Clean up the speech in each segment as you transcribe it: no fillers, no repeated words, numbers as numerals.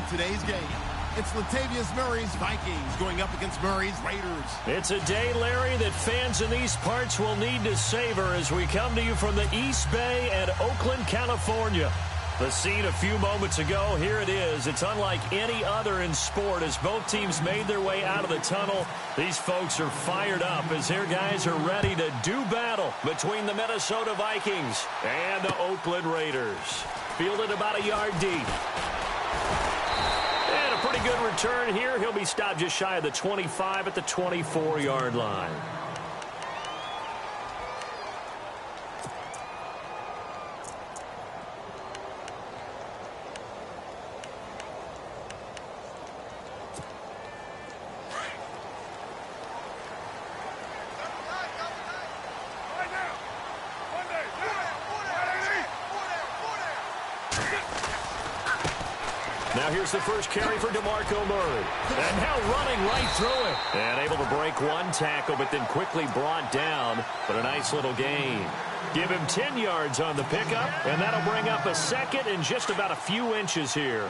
today's game. It's Latavius Murray's Vikings going up against Murray's Raiders. It's a day, Larry, that fans in these parts will need to savor as we come to you from the East Bay and Oakland, California. The scene a few moments ago, here it is. It's unlike any other in sport as both teams made their way out of the tunnel. These folks are fired up as their guys are ready to do battle between the Minnesota Vikings and the Oakland Raiders. Fielded about a yard deep. And a pretty good return here. He'll be stopped just shy of the 25 at the 24-yard line. Now here's the first carry for DeMarco Murray. And now running right through it. And able to break one tackle, but then quickly brought down. But a nice little gain. Give him 10 yards on the pickup, and that'll bring up a second and just about a few inches here.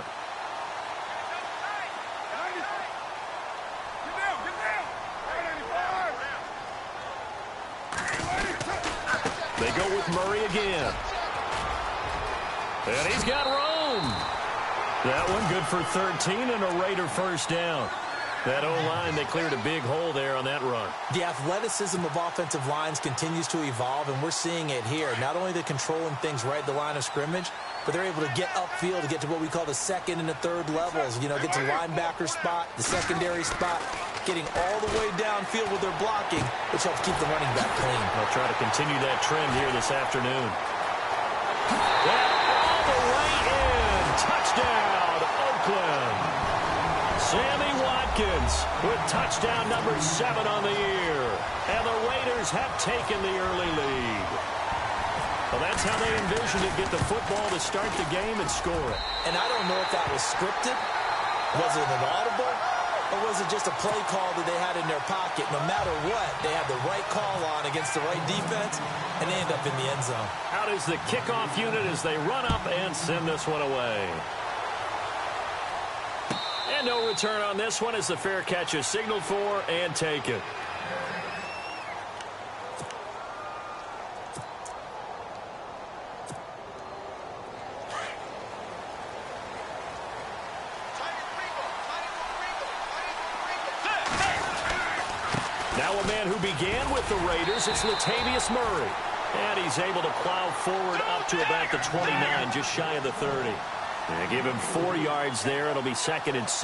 They go with Murray again. And he's got room. That one good for 13 and a Raider first down. That O-line, they cleared a big hole there on that run. The athleticism of offensive lines continues to evolve, and we're seeing it here. Not only they're controlling things right at the line of scrimmage, but they're able to get upfield to get to what we call the second and the third levels. You know, get to the linebacker spot, the secondary spot, getting all the way downfield with their blocking, which helps keep the running back clean. They'll try to continue that trend here this afternoon. That all the way in. Touchdown, Oakland. Sammy Watkins with touchdown number 7 on the year. And the Raiders have taken the early lead. Well, that's how they envisioned it, get the football to start the game and score it. And I don't know if that was scripted. Was it an audible? Or was it just a play call that they had in their pocket? No matter what, they had the right call on against the right defense, and they end up in the end zone. Out is the kickoff unit as they run up and send this one away. And no return on this one as the fair catch is signaled for and taken. Now a man who began with the Raiders, it's Latavius Murray. And he's able to plow forward up to about the 29, just shy of the 30. And give him 4 yards there. It'll be 2nd and 6.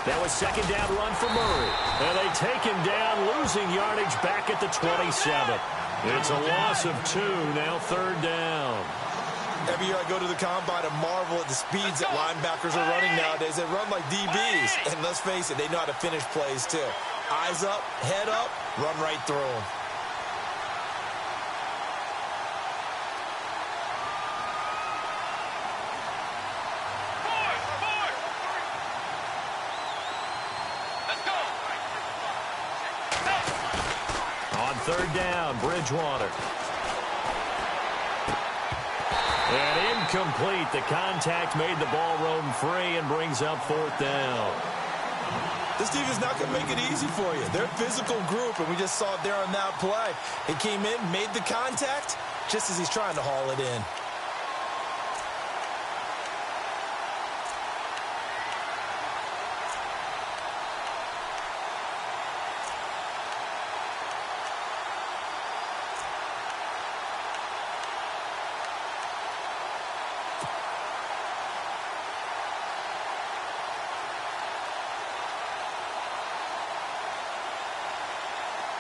That was second down run for Murray. And they take him down, losing yardage back at the 27. It's a loss of 2, now 3rd down. Every year I go to the combine and marvel at the speeds that linebackers are running nowadays. They run like DBs. And let's face it, they know how to finish plays too. Eyes up, head up, run right through them. On 3rd down, Bridgewater. And incomplete. The contact made the ball roam free and brings up 4th down. This team is not going to make it easy for you. They're a physical group, and we just saw it there on that play. He came in, made the contact, just as he's trying to haul it in.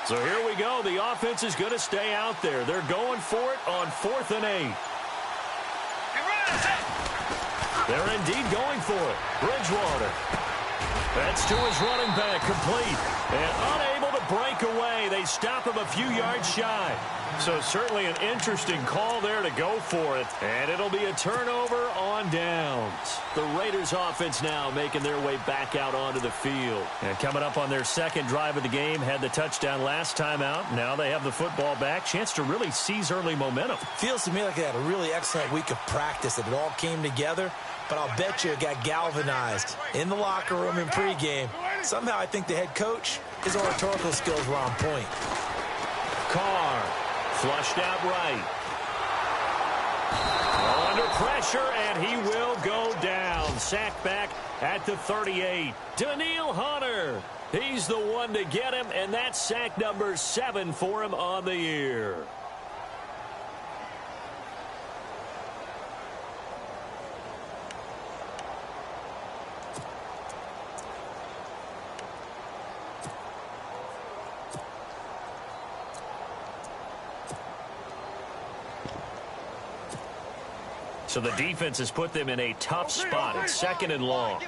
So here we go. The offense is going to stay out there. They're going for it on 4th and 8. They're indeed going for it. Bridgewater. That's to his running back, complete. And unable to break away. They stop him a few yards shy. So certainly an interesting call there to go for it. And it'll be a turnover on downs. The Raiders offense now making their way back out onto the field. And coming up on their 2nd drive of the game, had the touchdown last time out. Now they have the football back. Chance to really seize early momentum. Feels to me like they had a really excellent week of practice, that it all came together. but I'll bet you it got galvanized in the locker room in pregame. Somehow I think the head coach, his oratorical skills were on point. Carr, flushed out right. Under pressure, and he will go down. Sacked back at the 38. Danielle Hunter. He's the one to get him, and that's sack number 7 for him on the year. So the defense has put them in a tough spot. It's 2nd and long.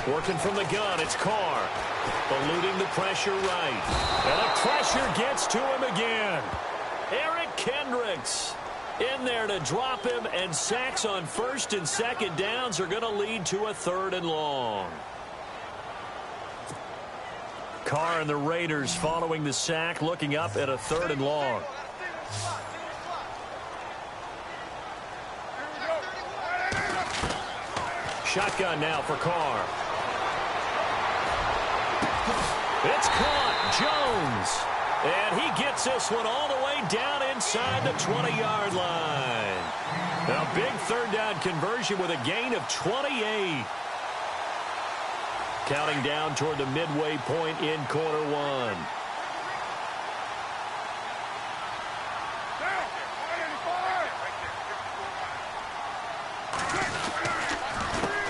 Working from the gun, it's Carr. Eluding the pressure right. And the pressure gets to him again. Eric Kendricks in there to drop him, and sacks on 1st and 2nd downs are going to lead to a 3rd and long. Carr and the Raiders following the sack, looking up at a 3rd and long. Shotgun now for Carr. It's caught. Jones. And he gets this one all the way down inside the 20-yard line. A big 3rd down conversion with a gain of 28. Counting down toward the midway point in quarter 1.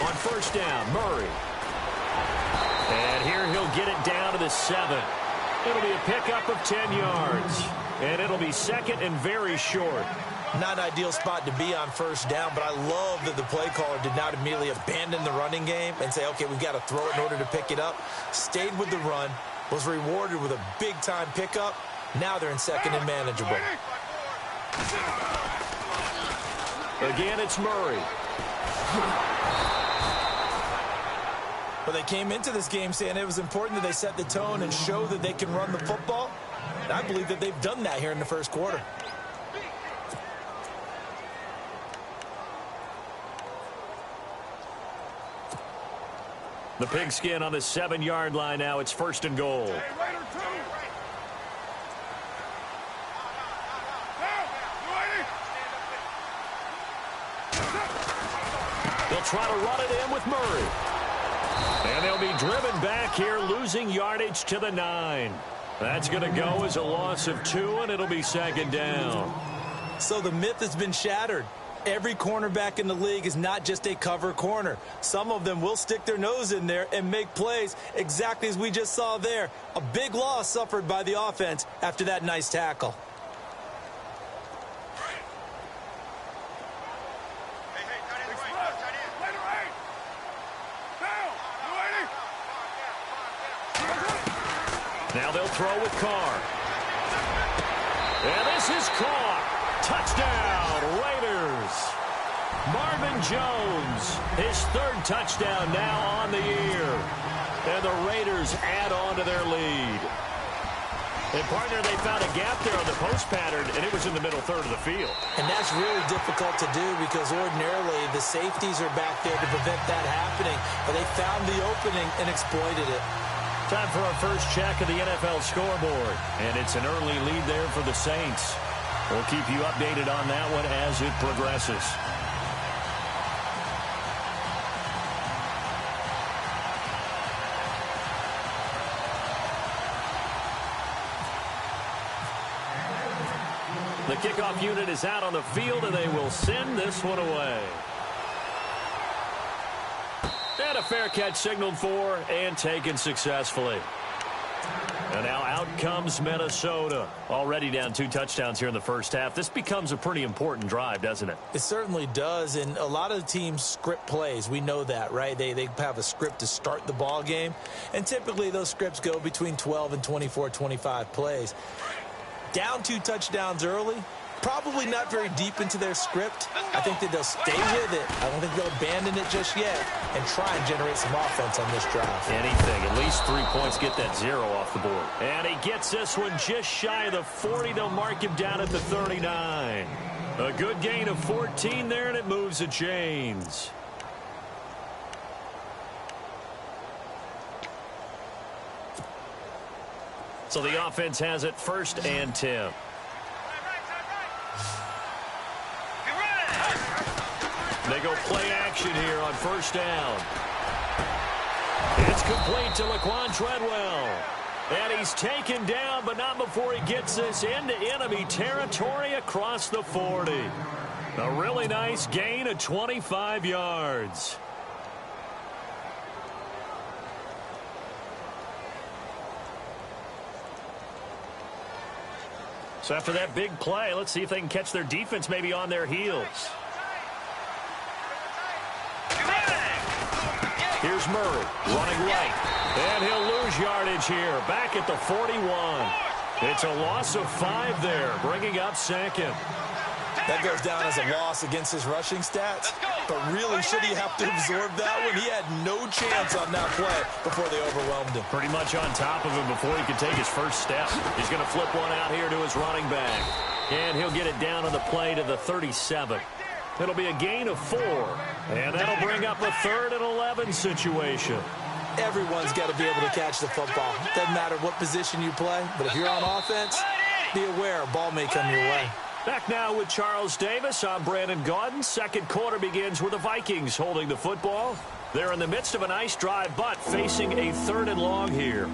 On 1st down, Murray. And here he'll get it down to the 7. It'll be a pickup of 10 yards. And it'll be 2nd and very short. Not an ideal spot to be on 1st down, but I love that the play caller did not immediately abandon the running game and say, okay, we've got to throw it in order to pick it up. Stayed with the run, was rewarded with a big-time pickup. Now they're in 2nd and manageable. Again, it's Murray. But they came into this game saying it was important that they set the tone and show that they can run the football. And I believe that they've done that here in the 1st quarter. The pigskin on the 7-yard line now. It's 1st and goal. They'll try to run it in with Murray. And they'll be driven back here, losing yardage to the 9. That's going to go as a loss of 2, and it'll be 2nd down. So the myth has been shattered. Every cornerback in the league is not just a cover corner. Some of them will stick their nose in there and make plays exactly as we just saw there. A big loss suffered by the offense after that nice tackle. Now they'll throw with Carr. And this is caught. Touchdown, Raiders. Marvin Jones, his 3rd touchdown now on the year. And the Raiders add on to their lead. And, partner, they found a gap there on the post pattern, and it was in the middle 3rd of the field. And that's really difficult to do because ordinarily the safeties are back there to prevent that happening. But they found the opening and exploited it. Time for our first check of the NFL scoreboard. And it's an early lead there for the Saints. We'll keep you updated on that one as it progresses. The kickoff unit is out on the field, and they will send this one away. And a fair catch signaled for and taken successfully. And now out comes Minnesota. Already down 2 touchdowns here in the 1st half. This becomes a pretty important drive, doesn't it? It certainly does, and a lot of teams script plays. We know that, right? They have a script to start the ball game, and typically those scripts go between 12 and 24, 25 plays. Down 2 touchdowns early, Probably not very deep into their script. I think that they'll stay with it. I don't think they'll abandon it just yet and try and generate some offense on this drive. Anything. At least 3 points, get that 0 off the board. And he gets this one just shy of the 40. They'll mark him down at the 39. A good gain of 14 there, and it moves the chains. So the offense has it 1st and 10. They go play action here on 1st down. It's complete to Laquan Treadwell. And he's taken down, but not before he gets this into enemy territory across the 40. A really nice gain of 25 yards. So after that big play, let's see if they can catch their defense maybe on their heels. Here's Murray running right. And he'll lose yardage here. Back at the 41. It's a loss of 5 there, bringing up 2nd. That goes down as a loss against his rushing stats. But really, should he have to absorb that one? He had no chance on that play before they overwhelmed him. Pretty much on top of him before he could take his first step. He's going to flip one out here to his running back. And he'll get it down on the play to the 37. It'll be a gain of 4. And that'll bring up a 3rd and 11 situation. Everyone's got to be able to catch the football. Doesn't matter what position you play, but if you're on offense, be aware a ball may come your way. Back now with Charles Davis. I'm Brandon Gaudin. Second quarter begins with the Vikings holding the football. They're in the midst of a nice drive, but facing a 3rd and long here.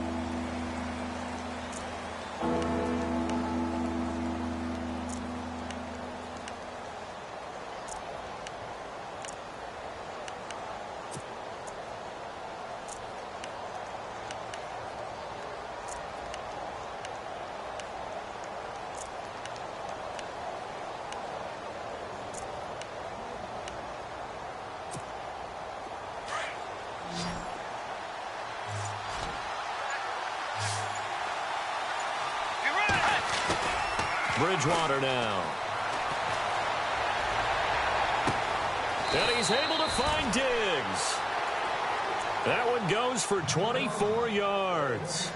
Bridgewater now. And he's able to find Diggs. That one goes for 24 yards.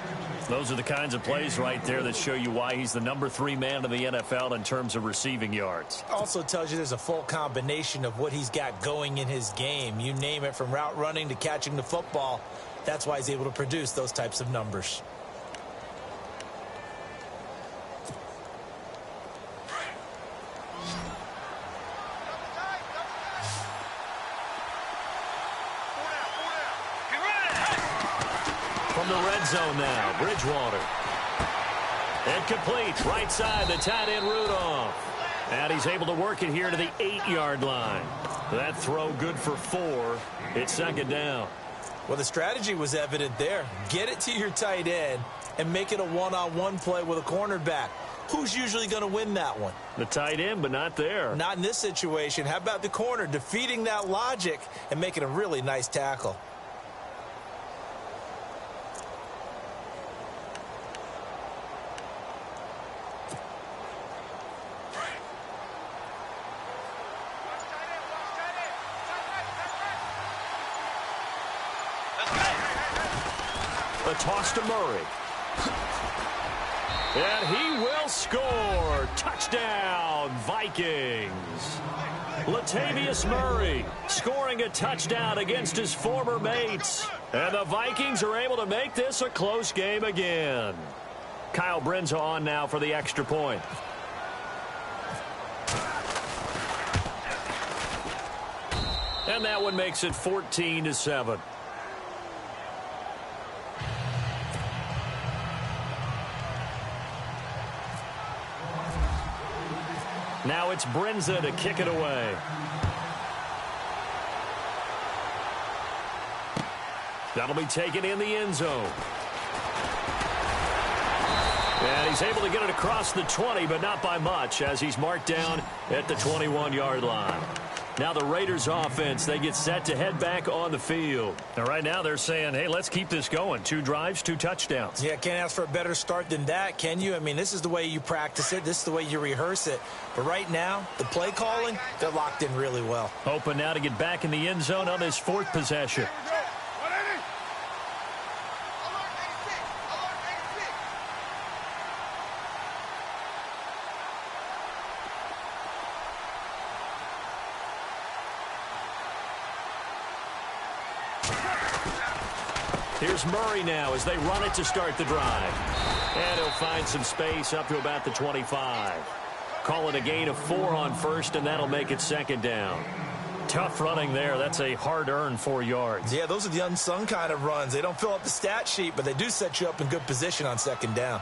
Those are the kinds of plays right there that show you why he's the number 3 man in the NFL in terms of receiving yards. Also tells you there's a full combination of what he's got going in his game. You name it, from route running to catching the football. That's why he's able to produce those types of numbers. From the red zone now, Bridgewater. And complete, right side, the tight end Rudolph. And he's able to work it here to the 8-yard line. That throw good for 4. It's 2nd down. Well, the strategy was evident there. Get it to your tight end and make it a one-on-one play with a cornerback. Who's usually going to win that one? The tight end, but not there. Not in this situation. How about the corner defeating that logic and making a really nice tackle? A toss to Murray. And he will score. Touchdown, Vikings. Latavius Murray scoring a touchdown against his former mates. And the Vikings are able to make this a close game again. Kyle Brenza on now for the extra point. And that one makes it 14-7. Now it's Brenza to kick it away. That'll be taken in the end zone. And he's able to get it across the 20, but not by much, as he's marked down at the 21-yard line. Now the Raiders offense, they get set to head back on the field. And right now they're saying, hey, let's keep this going. 2 drives, 2 touchdowns. Yeah, can't ask for a better start than that, can you? I mean, this is the way you practice it. This is the way you rehearse it. But right now, the play calling, they're locked in really well. Hoping now to get back in the end zone on this 4th possession. Here's Murray now as they run it to start the drive. And he'll find some space up to about the 25. Call it a gain of 4 on first, and that'll make it 2nd down. Tough running there. That's a hard-earned 4 yards. Yeah, those are the unsung kind of runs. They don't fill up the stat sheet, but they do set you up in good position on 2nd down.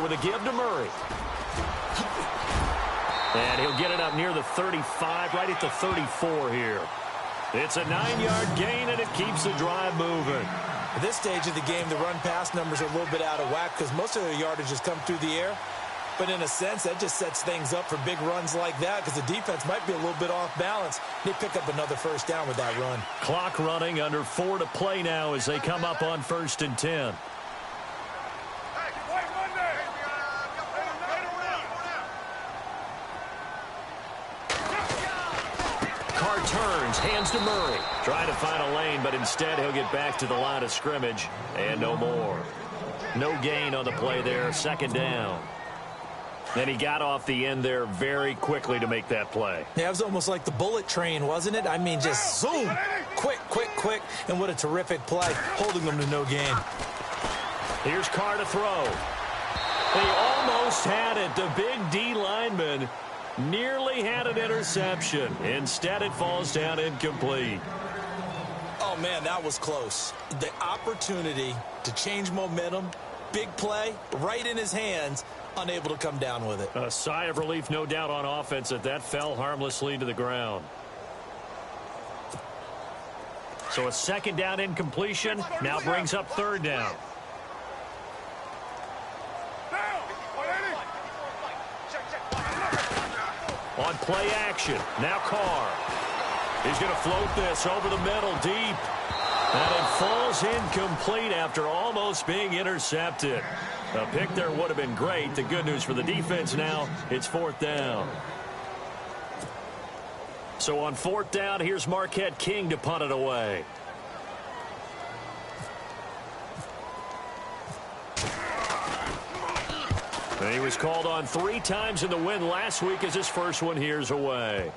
With a give to Murray. And he'll get it up near the 35, right at the 34 here. It's a 9-yard gain, and it keeps the drive moving. At this stage of the game, the run-pass numbers are a little bit out of whack because most of their yardage has come through the air. But in a sense, that just sets things up for big runs like that because the defense might be a little bit off balance. They pick up another 1st down with that run. Clock running, under 4 to play now as they come up on 1st and 10. Turns, hands to Murray. Trying to find a lane, but instead he'll get back to the line of scrimmage and no more. No gain on the play there, 2nd down. Then he got off the end there very quickly to make that play. Yeah, it was almost like the bullet train, wasn't it? I mean, just zoom, quick, and what a terrific play, holding them to no gain. Here's Carr to throw. They almost had it. The big D lineman nearly had an interception. Instead, it falls down incomplete. Oh, man, that was close. The opportunity to change momentum, big play, right in his hands, unable to come down with it. A sigh of relief, no doubt, on offense that fell harmlessly to the ground. So a 2nd down incompletion now brings up 3rd down. On play action, now Carr. He's going to float this over the middle, deep. And it falls incomplete after almost being intercepted. A pick there would have been great. The good news for the defense now, it's 4th down. So on 4th down, here's Marquette King to punt it away. And he was called on 3 times in the win last week as his first one here's away.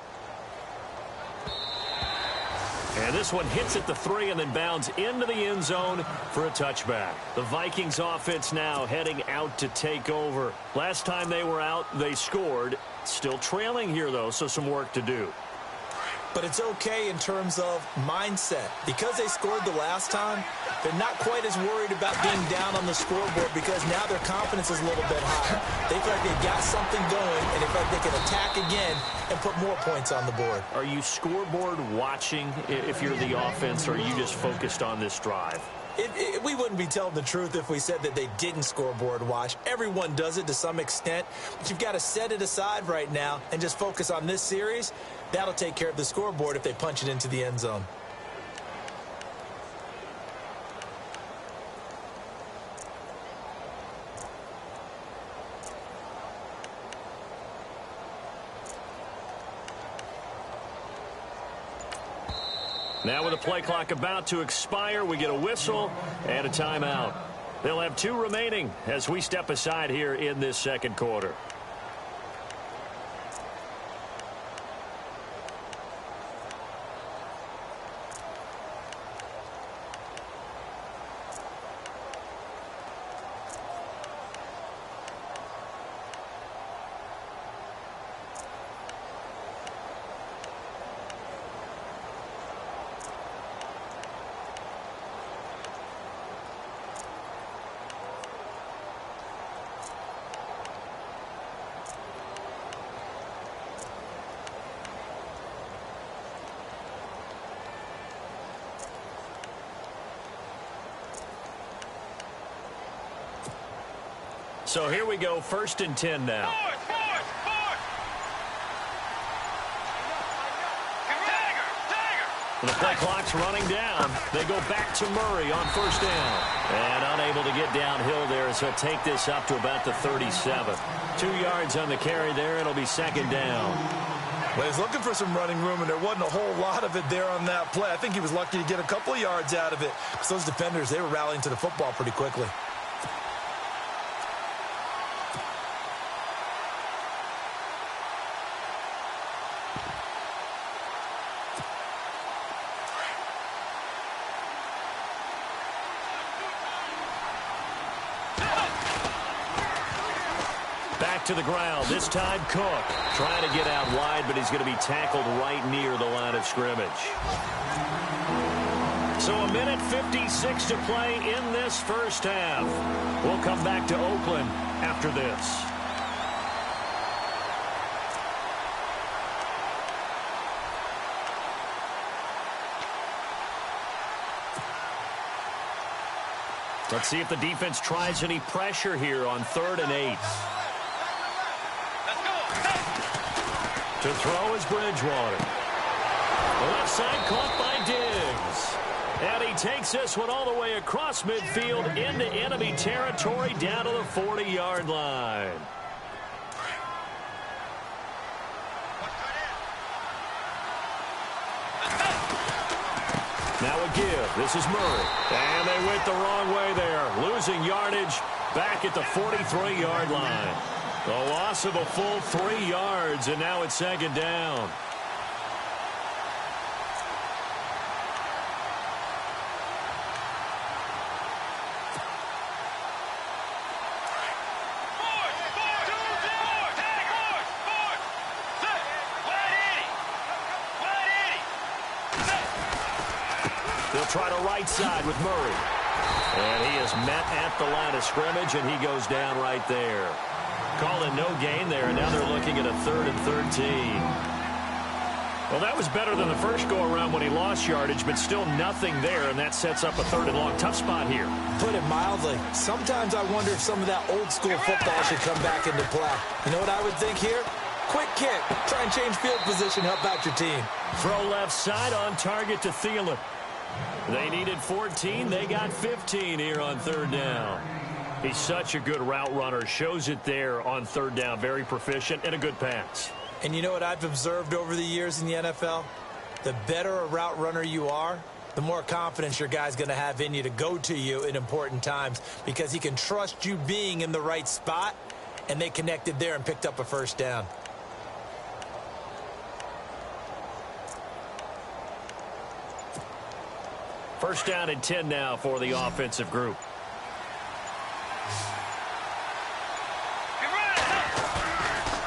And this one hits at the 3 and then bounds into the end zone for a touchback. The Vikings offense now heading out to take over. Last time they were out, they scored. Still trailing here, though, so some work to do. But it's okay in terms of mindset. Because they scored the last time, they're not quite as worried about being down on the scoreboard because now their confidence is a little bit higher. They feel like they've got something going, and they feel like they can attack again and put more points on the board. Are you scoreboard watching if you're the offense, or are you just focused on this drive? We wouldn't be telling the truth if we said that they didn't scoreboard watch. Everyone does it to some extent, but you've got to set it aside right now and just focus on this series. That'll take care of the scoreboard if they punch it into the end zone. Now with the play clock about to expire, we get a whistle and a timeout. They'll have 2 remaining as we step aside here in this 2nd quarter. So here we go, 1st and 10 now. The play clock's running down. They go back to Murray on 1st down. And unable to get downhill there, so take this up to about the 37. 2 yards on the carry there. It'll be 2nd down. Well, he's looking for some running room, and there wasn't a whole lot of it there on that play. I think he was lucky to get a couple of yards out of it, because those defenders, they were rallying to the football pretty quickly. To the ground. This time Cook trying to get out wide, but he's going to be tackled right near the line of scrimmage. So 1:56 to play in this first half. We'll come back to Oakland after this. Let's see if the defense tries any pressure here on 3rd and 8. To throw is Bridgewater. The left side caught by Diggs. And he takes this one all the way across midfield into enemy territory down to the 40-yard line. Now a give. This is Murray. And they went the wrong way there. Losing yardage back at the 43-yard line. The loss of a full 3 yards, and now it's 2nd down. They'll try to right side with Murray. And he is met at the line of scrimmage, and he goes down right there. Called a no gain there, and now they're looking at a 3rd and 13. Well, that was better than the first go-around when he lost yardage, but still nothing there, and that sets up a 3rd and long. Tough spot here. Put it mildly. Sometimes I wonder if some of that old-school football should come back into play. You know what I would think here? Quick kick. Try and change field position, help out your team. Throw left side on target to Thielen. They needed 14. They got 15 here on 3rd down. He's such a good route runner. Shows it there on 3rd down. Very proficient and a good pass. And you know what I've observed over the years in the NFL? The better a route runner you are, the more confidence your guy's going to have in you to go to you in important times, because he can trust you being in the right spot, and they connected there and picked up a 1st down. First down and 10 now for the offensive group.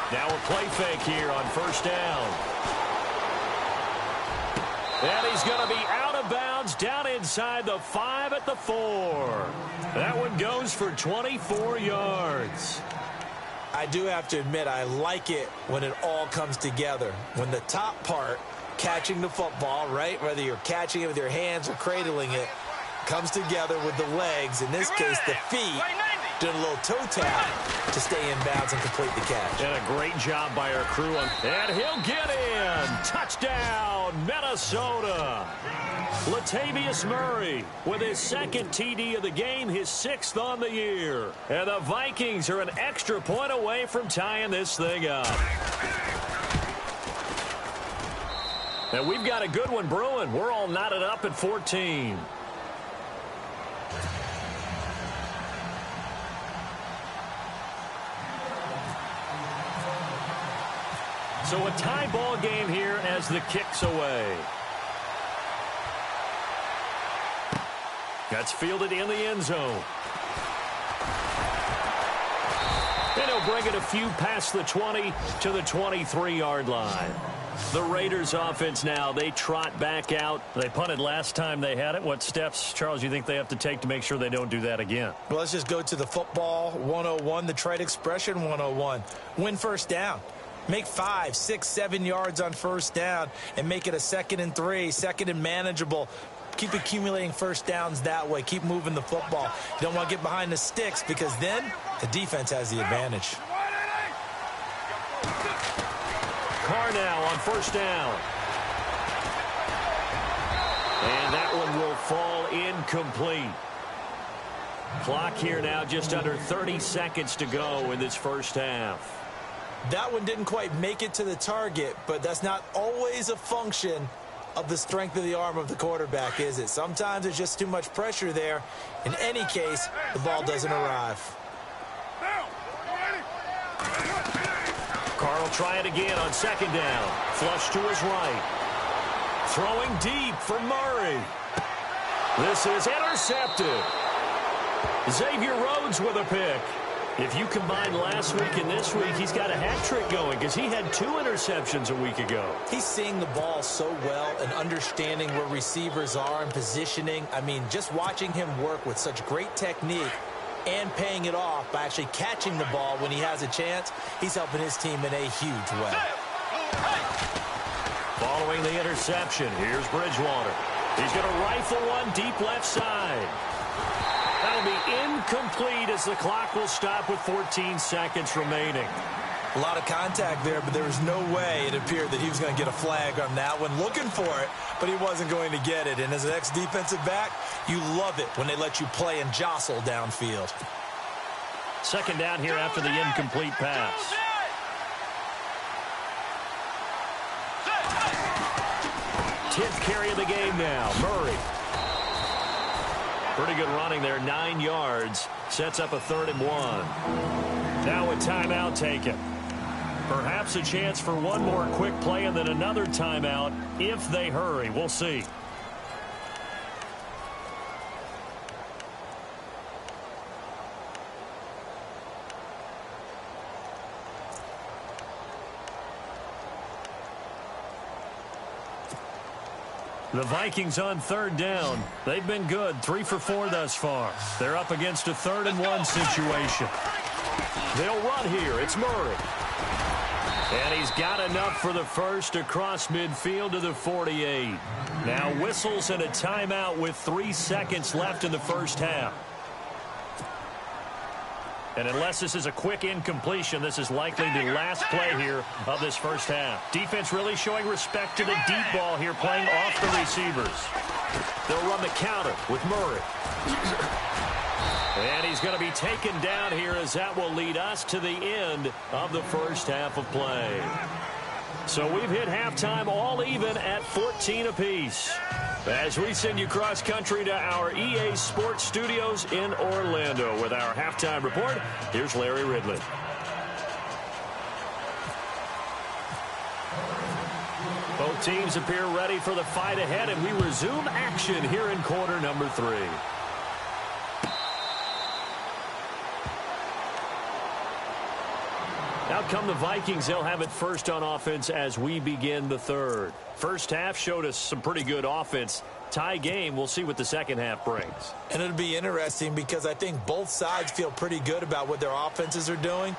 Now a play fake here on 1st down. And he's going to be out of bounds down inside the 5 at the 4. That one goes for 24 yards. I do have to admit, I like it when it all comes together. When the top part, catching the football, right, whether you're catching it with your hands or cradling it, comes together with the legs, in this case the feet, doing a little toe tap to stay in bounds and complete the catch. And a great job by our crew. And he'll get in. Touchdown, Minnesota. Latavius Murray with his 2nd TD of the game, his 6th on the year. And the Vikings are an extra point away from tying this thing up. And we've got a good one brewing. We're all knotted up at 14. So a tie ball game here as the kick's away. That's fielded in the end zone. And he'll bring it a few past the 20 to the 23-yard line. The Raiders offense now, they trot back out. They punted last time they had it. What steps, Charles, you think they have to take to make sure they don't do that again? Well, let's just go to the football 101, the trade expression 101. Win 1st down. Make 5, 6, 7 yards on 1st down and make it a 2nd and 3, 2nd and manageable. Keep accumulating first downs that way. Keep moving the football. You don't want to get behind the sticks because then the defense has the advantage. Carr now on first down. And that one will fall incomplete. Clock here now just under 30 seconds to go in this first half. That one didn't quite make it to the target, but that's not always a function of the strength of the arm of the quarterback, is it? Sometimes there's just too much pressure there. In any case, the ball doesn't arrive. Carr will try it again on second down. Flush to his right. Throwing deep for Murray. This is intercepted. Xavier Rhodes with a pick. If you combine last week and this week, he's got a hat trick going because he had 2 interceptions a week ago. He's seeing the ball so well and understanding where receivers are and positioning. I mean, just watching him work with such great technique and paying it off by actually catching the ball when he has a chance, he's helping his team in a huge way. Following the interception, here's Bridgewater. He's going to rifle one deep left side. That'll be incomplete as the clock will stop with 14 seconds remaining. A lot of contact there, but there was no way it appeared that he was going to get a flag on that one. Looking for it, but he wasn't going to get it. And as an ex-defensive back, you love it when they let you play and jostle downfield. Second down here after the incomplete pass. Tenth carry of the game now. Murray. Pretty good running there, 9 yards. Sets up a 3rd and 1. Now a timeout taken. Perhaps a chance for one more quick play and then another timeout if they hurry. We'll see. The Vikings on 3rd down. They've been good, 3 for 4 thus far. They're up against a 3rd and 1 situation. They'll run here. It's Murray. And he's got enough for the first across midfield to the 48. Now whistles and a timeout with 3 seconds left in the first half. And unless this is a quick incompletion, this is likely the last play here of this first half. Defense really showing respect to the deep ball here, playing off the receivers. They'll run the counter with Murray. And he's going to be taken down here as that will lead us to the end of the first half of play. So we've hit halftime all even at 14 apiece. As we send you cross country to our EA Sports Studios in Orlando with our halftime report, here's Larry Ridley. Both teams appear ready for the fight ahead, and we resume action here in quarter number 3. Out come the Vikings. They'll have it first on offense as we begin the third. First half showed us some pretty good offense. Tie game. We'll see what the second half brings. And it'll be interesting because I think both sides feel pretty good about what their offenses are doing.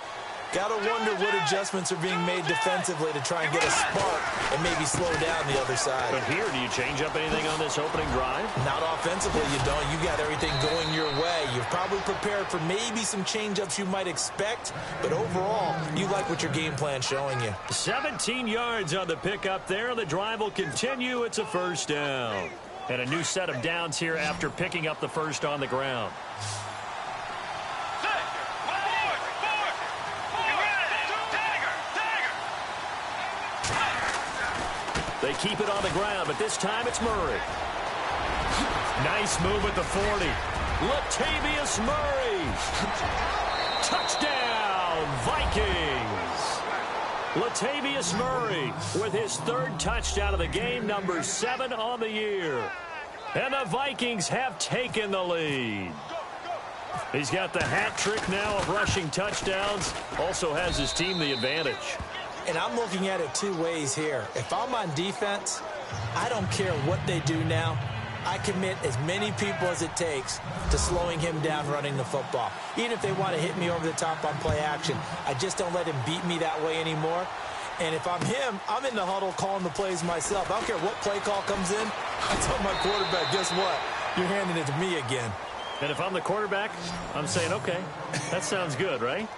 Got to wonder what adjustments are being made defensively to try and get a spark and maybe slow down the other side. But here, do you change up anything on this opening drive? Not offensively, you don't. You got everything going your way. You've probably prepared for maybe some change-ups you might expect, but overall, you like what your game plan's showing you. 17 yards on the pickup there. The drive will continue. It's a first down. And a new set of downs here after picking up the first on the ground. They keep it on the ground, but this time it's Murray. Nice move at the 40. Latavius Murray. Touchdown, Vikings. Latavius Murray with his 3rd touchdown of the game, number 7 on the year. And the Vikings have taken the lead. He's got the hat trick now of rushing touchdowns. Also has his team the advantage. And I'm looking at it 2 ways here. If I'm on defense, I don't care what they do now. I commit as many people as it takes to slowing him down running the football. Even if they want to hit me over the top on play action, I just don't let him beat me that way anymore. And if I'm him, I'm in the huddle calling the plays myself. I don't care what play call comes in. I told my quarterback, guess what? You're handing it to me again. And if I'm the quarterback, I'm saying, okay, that sounds good, right?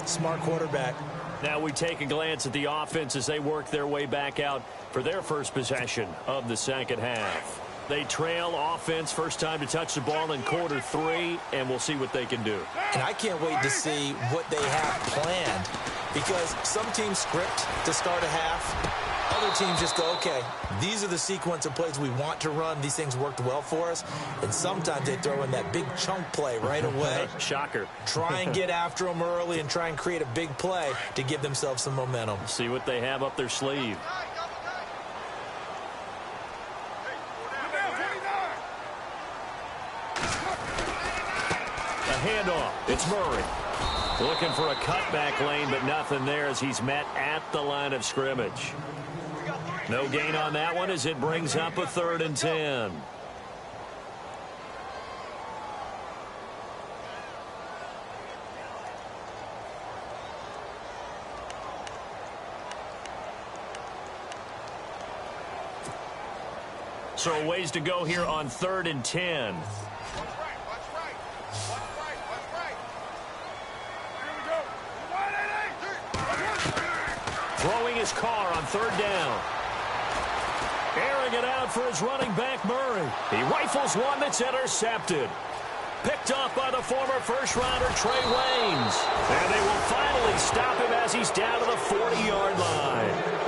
Smart quarterback. Now we take a glance at the offense as they work their way back out for their first possession of the second half. They trail offense, first time to touch the ball in quarter 3, and we'll see what they can do. And I can't wait to see what they have planned, because some teams script to start a half. Other teams just go, okay, these are the sequence of plays we want to run. These things worked well for us. And sometimes they throw in that big chunk play right away. Shocker. Try and get after them early and try and create a big play to give themselves some momentum. See what they have up their sleeve. A handoff. It's Murray. Looking for a cutback lane, but nothing there as he's met at the line of scrimmage. No gain on that one as it brings up a 3rd and 10. So a ways to go here on 3rd and 10. Throwing his car on 3rd down. Airing it out for his running back, Murray. He rifles one that's intercepted. Picked off by the former first-rounder, Trey Waynes. And they will finally stop him as he's down to the 40-yard line.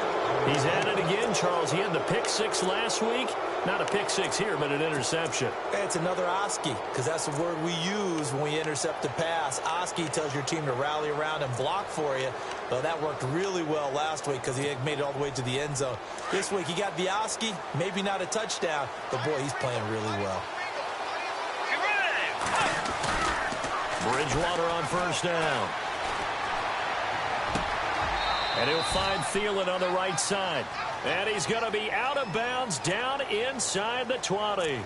He's at it again, Charles. He had the pick 6 last week. Not a pick 6 here, but an interception. It's another Oski, because that's the word we use when we intercept a pass. Oski tells your team to rally around and block for you. Well, that worked really well last week because he made it all the way to the end zone. This week, he got the Oski, maybe not a touchdown, but, boy, he's playing really well. Bridgewater on 1st down. And he'll find Thielen on the right side. And he's going to be out of bounds down inside the 20.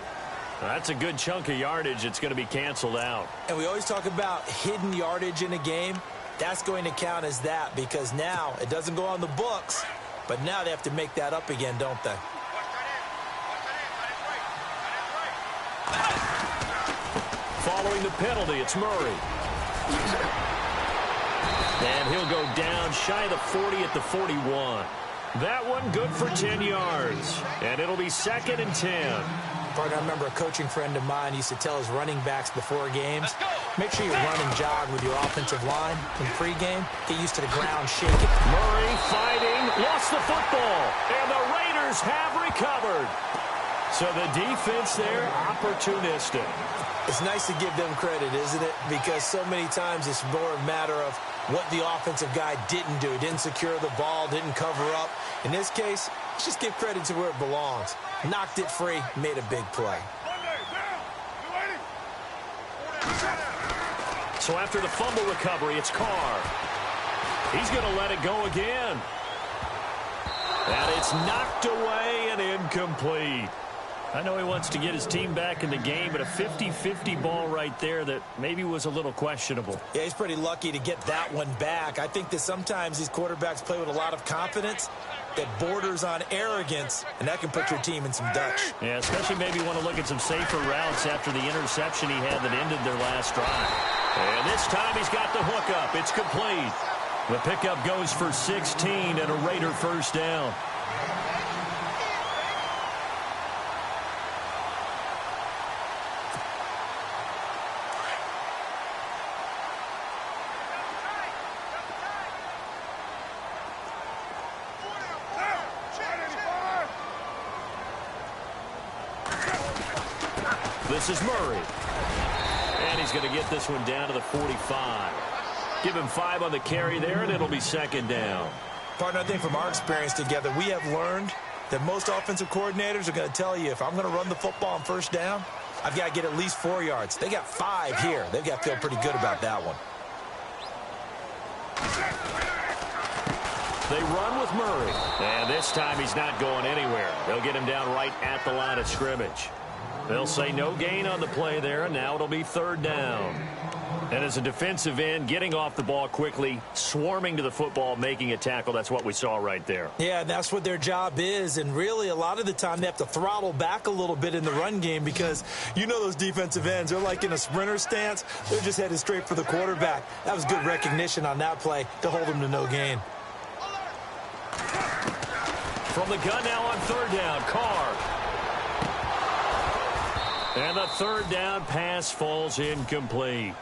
That's a good chunk of yardage. It's going to be canceled out. And we always talk about hidden yardage in a game. That's going to count as that because now it doesn't go on the books, but now they have to make that up again, don't they? Following the penalty, it's Murray. And he'll go down shy of the 40 at the 41. That one good for 10 yards. And it'll be 2nd and 10. Partner, I remember a coaching friend of mine used to tell his running backs before games, make sure you run and jog with your offensive line in pregame. Get used to the ground shaking. Murray fighting, lost the football, and the Raiders have recovered. So the defense there, opportunistic. It's nice to give them credit, isn't it? Because so many times it's more a matter of what the offensive guy didn't do. Didn't secure the ball, didn't cover up. In this case, let's just give credit to where it belongs. Knocked it free, made a big play. So after the fumble recovery, it's Carr. He's going to let it go again. And it's knocked away and incomplete. I know he wants to get his team back in the game, but a 50-50 ball right there that maybe was a little questionable. Yeah, he's pretty lucky to get that one back. I think that sometimes these quarterbacks play with a lot of confidence that borders on arrogance, and that can put your team in some Dutch. Yeah, especially maybe want to look at some safer routes after the interception he had that ended their last drive. And this time he's got the hook up. It's complete. The pickup goes for 16 and a Raider 1st down. This is Murray. And he's going to get this one down to the 45. Give him 5 on the carry there, and it'll be 2nd down. Partner, I think from our experience together, we have learned that most offensive coordinators are going to tell you, if I'm going to run the football on 1st down, I've got to get at least 4 yards. They got 5 here. They've got to feel pretty good about that one. They run with Murray. And this time he's not going anywhere. They'll get him down right at the line of scrimmage. They'll say no gain on the play there, and now it'll be 3rd down. And as a defensive end, getting off the ball quickly, swarming to the football, making a tackle, that's what we saw right there. Yeah, that's what their job is. And really, a lot of the time, they have to throttle back a little bit in the run game because you know those defensive ends, they're like in a sprinter stance. They're just headed straight for the quarterback. That was good recognition on that play to hold them to no gain. From the gun now on third down, Carr. And the third down pass falls incomplete.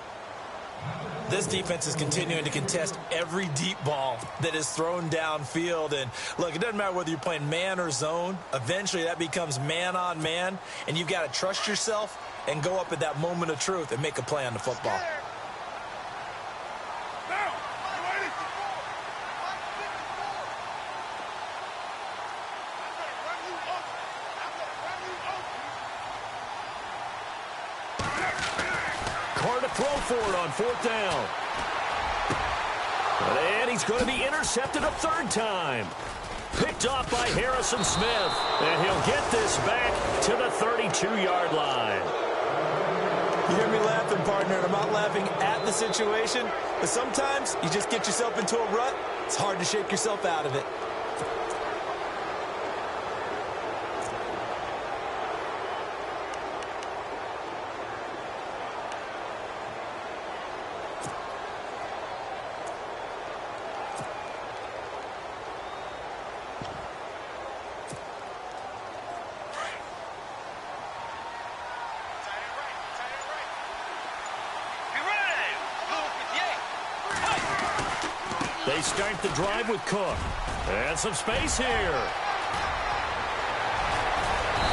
This defense is continuing to contest every deep ball that is thrown downfield. And, look, it doesn't matter whether you're playing man or zone. Eventually, that becomes man on man, and you've got to trust yourself and go up at that moment of truth and make a play on the football. Throw for it on fourth down. And he's going to be intercepted a third time. Picked off by Harrison Smith. And he'll get this back to the 32-yard line. You hear me laughing, partner, and I'm not laughing at the situation. But sometimes you just get yourself into a rut. It's hard to shake yourself out of it. They start the drive with Cook. And some space here.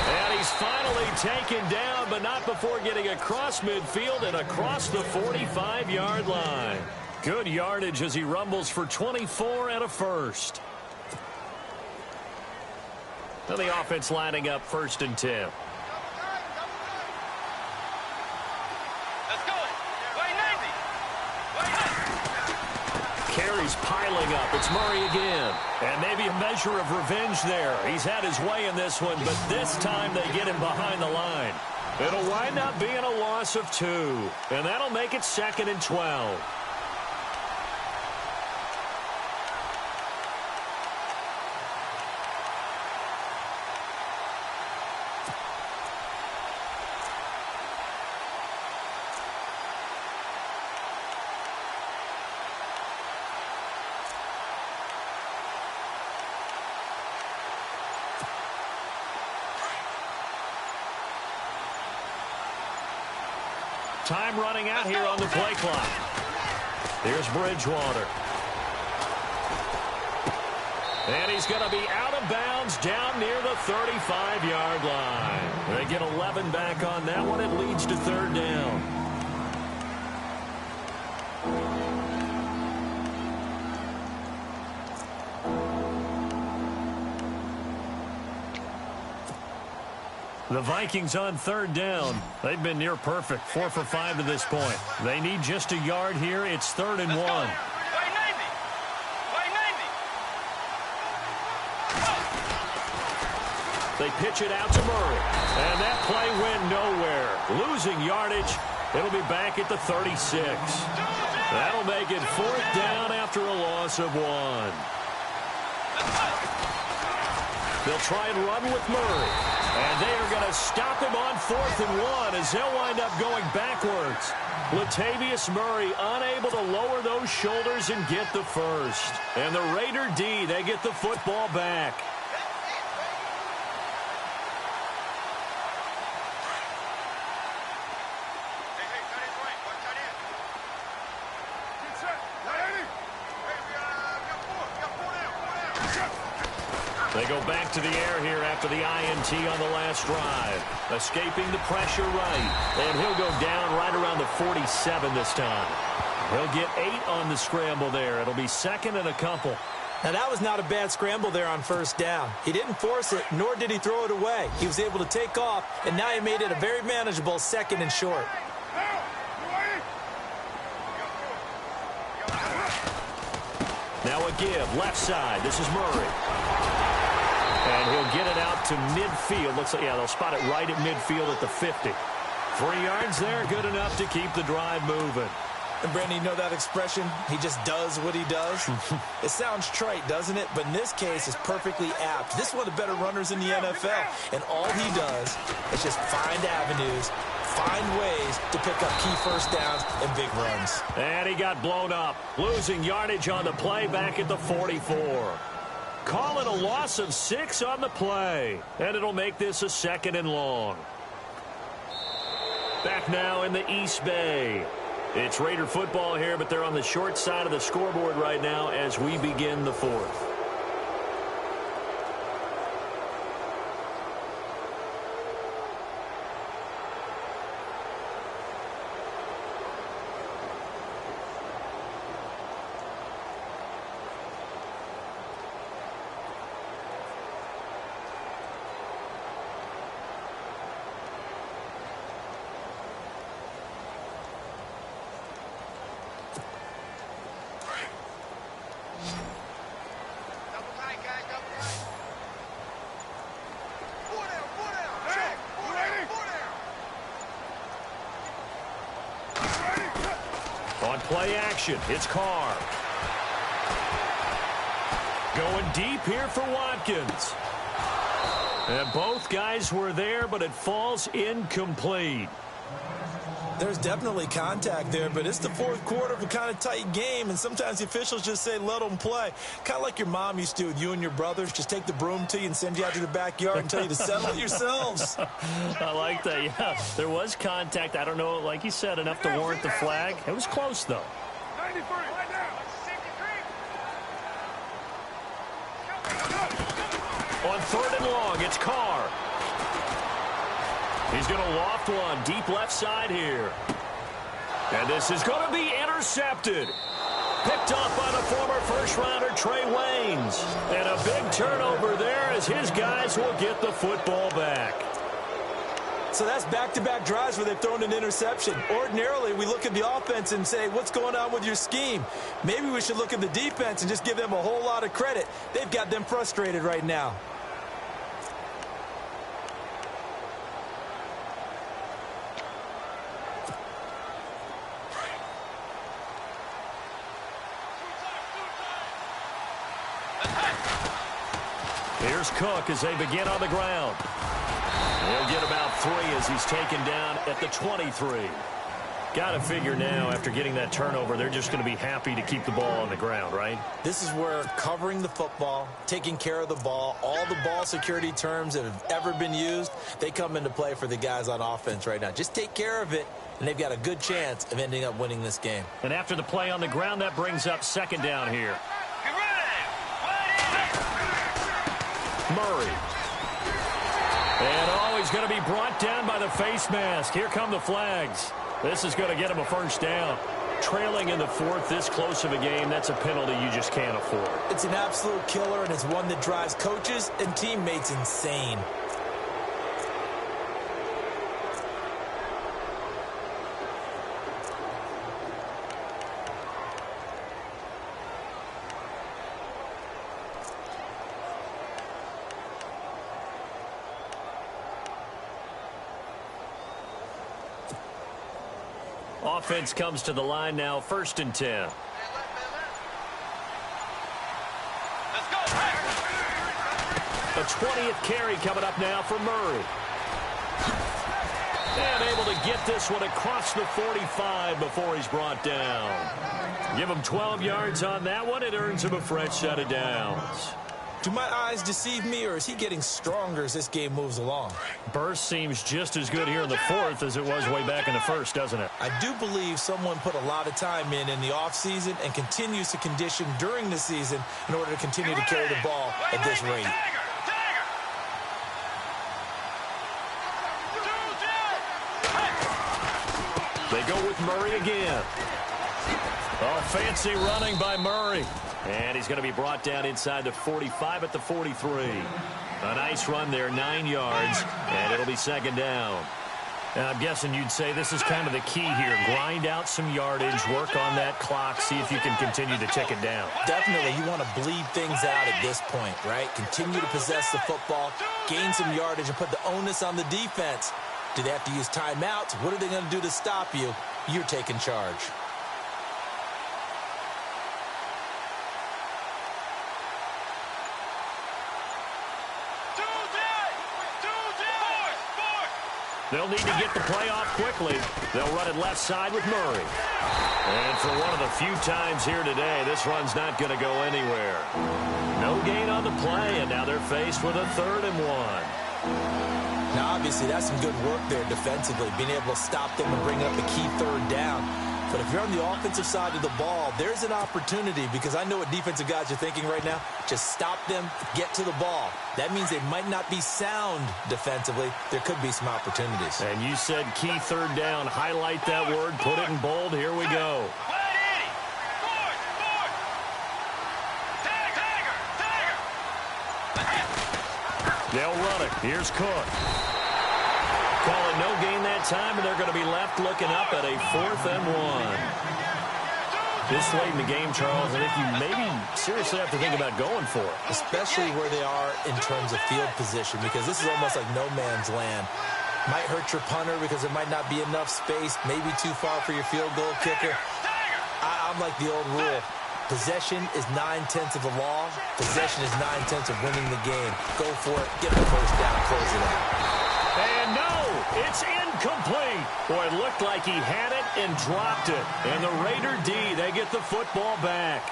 And he's finally taken down, but not before getting across midfield and across the 45-yard line. Good yardage as he rumbles for 24 and a first. Now the offense lining up 1st and 10. Carries piling up. It's Murray again. And maybe a measure of revenge there. He's had his way in this one, but this time they get him behind the line. It'll wind up being a loss of 2. And that'll make it 2nd and 12. Time running out here on the play clock. Here's Bridgewater. And he's going to be out of bounds down near the 35-yard line. They get 11 back on that one. It leads to 3rd down. The Vikings on 3rd down. They've been near perfect, 4 for 5 to this point. They need just a yard here. It's 3rd and 1. They pitch it out to Murray. And that play went nowhere. Losing yardage. It'll be back at the 36. That'll make it 4th down after a loss of 1. They'll try and run with Murray. And they are going to stop him on 4th and 1 as they'll wind up going backwards. Latavius Murray unable to lower those shoulders and get the first. And the Raider D, they get the football back. They go back to the air here after the INT on the last drive. Escaping the pressure right. And he'll go down right around the 47 this time. He'll get 8 on the scramble there. It'll be 2nd and a couple. Now, that was not a bad scramble there on 1st down. He didn't force it, nor did he throw it away. He was able to take off, and now he made it a very manageable 2nd and short. Now a give, left side. This is Murray. And he'll get it out to midfield. Looks like, yeah, they'll spot it right at midfield at the 50. 3 yards there, good enough to keep the drive moving. And Brandon, you know that expression? He just does what he does. It sounds trite, doesn't it? But in this case, it's perfectly apt. This is one of the better runners in the NFL. And all he does is just find avenues, find ways to pick up key first downs and big runs. And he got blown up, losing yardage on the play back at the 44. Call it a loss of 6 on the play. And it'll make this a 2nd and long. Back now in the East Bay. It's Raider football here, but they're on the short side of the scoreboard right now as we begin the 4th. On play action, it's Carr. Going deep here for Watkins. And both guys were there, but it falls incomplete. There's definitely contact there, but it's the 4th quarter of a kind of tight game, and sometimes the officials just say, let them play. Kind of like your mom used to with you and your brothers. Just take the broom to you and send you out to the backyard and tell you to settle it yourselves. I like that, yeah. There was contact. I don't know, like you said, enough to warrant the flag. It was close, though. 93, right now. 63. On 3rd and long, it's Carr. He's going to loft one deep left side here. And this is going to be intercepted. Picked up by the former first-rounder Trey Waynes. And a big turnover there as his guys will get the football back. So that's back-to-back drives where they've thrown an interception. Ordinarily, we look at the offense and say, what's going on with your scheme? Maybe we should look at the defense and just give them a whole lot of credit. They've got them frustrated right now. Here's Cook as they begin on the ground. He'll get about 3 as he's taken down at the 23. Got to figure now, after getting that turnover, they're just going to be happy to keep the ball on the ground, right? This is where covering the football, taking care of the ball, all the ball security terms that have ever been used, they come into play for the guys on offense right now. Just take care of it, and they've got a good chance of ending up winning this game. And after the play on the ground, that brings up 2nd down here. Murray. And he's going to be brought down by the face mask. Here come the flags. This is going to get him a 1st down. Trailing in the 4th, this close of a game, that's a penalty you just can't afford. It's an absolute killer, and it's one that drives coaches and teammates insane. Offense comes to the line now, 1st and 10. Let's go. A 20th carry coming up now for Murray. And able to get this one across the 45 before he's brought down. Give him 12 yards on that one. It earns him a fresh set of downs. Do my eyes deceive me, or is he getting stronger as this game moves along? Burst seems just as good here in the 4th as it was way back in the 1st, doesn't it? I do believe someone put a lot of time in the offseason and continues to condition during the season in order to continue to carry the ball at this rate. They go with Murray again. Oh, fancy running by Murray. And he's going to be brought down inside the 45 at the 43. A nice run there, 9 yards, and it'll be 2nd down. And I'm guessing you'd say this is kind of the key here. Grind out some yardage, work on that clock, see if you can continue to tick it down. Definitely, you want to bleed things out at this point, right? Continue to possess the football, gain some yardage, and put the onus on the defense. Do they have to use timeouts? What are they going to do to stop you? You're taking charge. They'll need to get the play off quickly. They'll run it left side with Murray. And for one of the few times here today, this run's not going to go anywhere. No gain on the play, and now they're faced with a 3rd and 1. Now, obviously, that's some good work there defensively, being able to stop them and bring up a key 3rd down. But if you're on the offensive side of the ball, there's an opportunity, because I know what defensive guys are thinking right now. Just stop them, get to the ball. That means they might not be sound defensively. There could be some opportunities. And you said key 3rd down. Highlight that word, put it in bold. Here we go. They'll run it. Here's Cook. Call it no gain that time, and they're going to be left looking up at a 4th and 1. This late in the game, Charles, I think you maybe seriously have to think about going for it. Especially where they are in terms of field position, because this is almost like no man's land. Might hurt your punter because there might not be enough space, maybe too far for your field goal kicker. I'm like the old rule. Possession is 9/10 of the law. Possession is 9/10 of winning the game. Go for it. Get the first down. Close it out. And no, it's incomplete. Boy, it looked like he had it and dropped it. And the Raider D, they get the football back.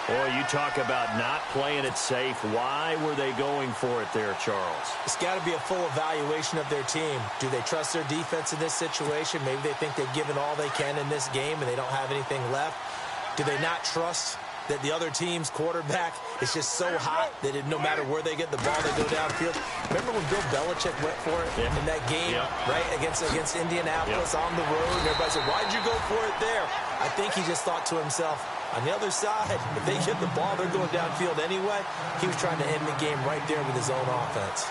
Boy, you talk about not playing it safe. Why were they going for it there, Charles? It's got to be a full evaluation of their team. Do they trust their defense in this situation? Maybe they think they've given all they can in this game and they don't have anything left. Do they not trust that the other team's quarterback is just so hot that no matter where they get the ball, they go downfield? Remember when Bill Belichick went for it in that game, right, against Indianapolis on the road? And everybody said, why'd you go for it there? I think he just thought to himself, on the other side, if they get the ball, they're going downfield anyway. He was trying to end the game right there with his own offense.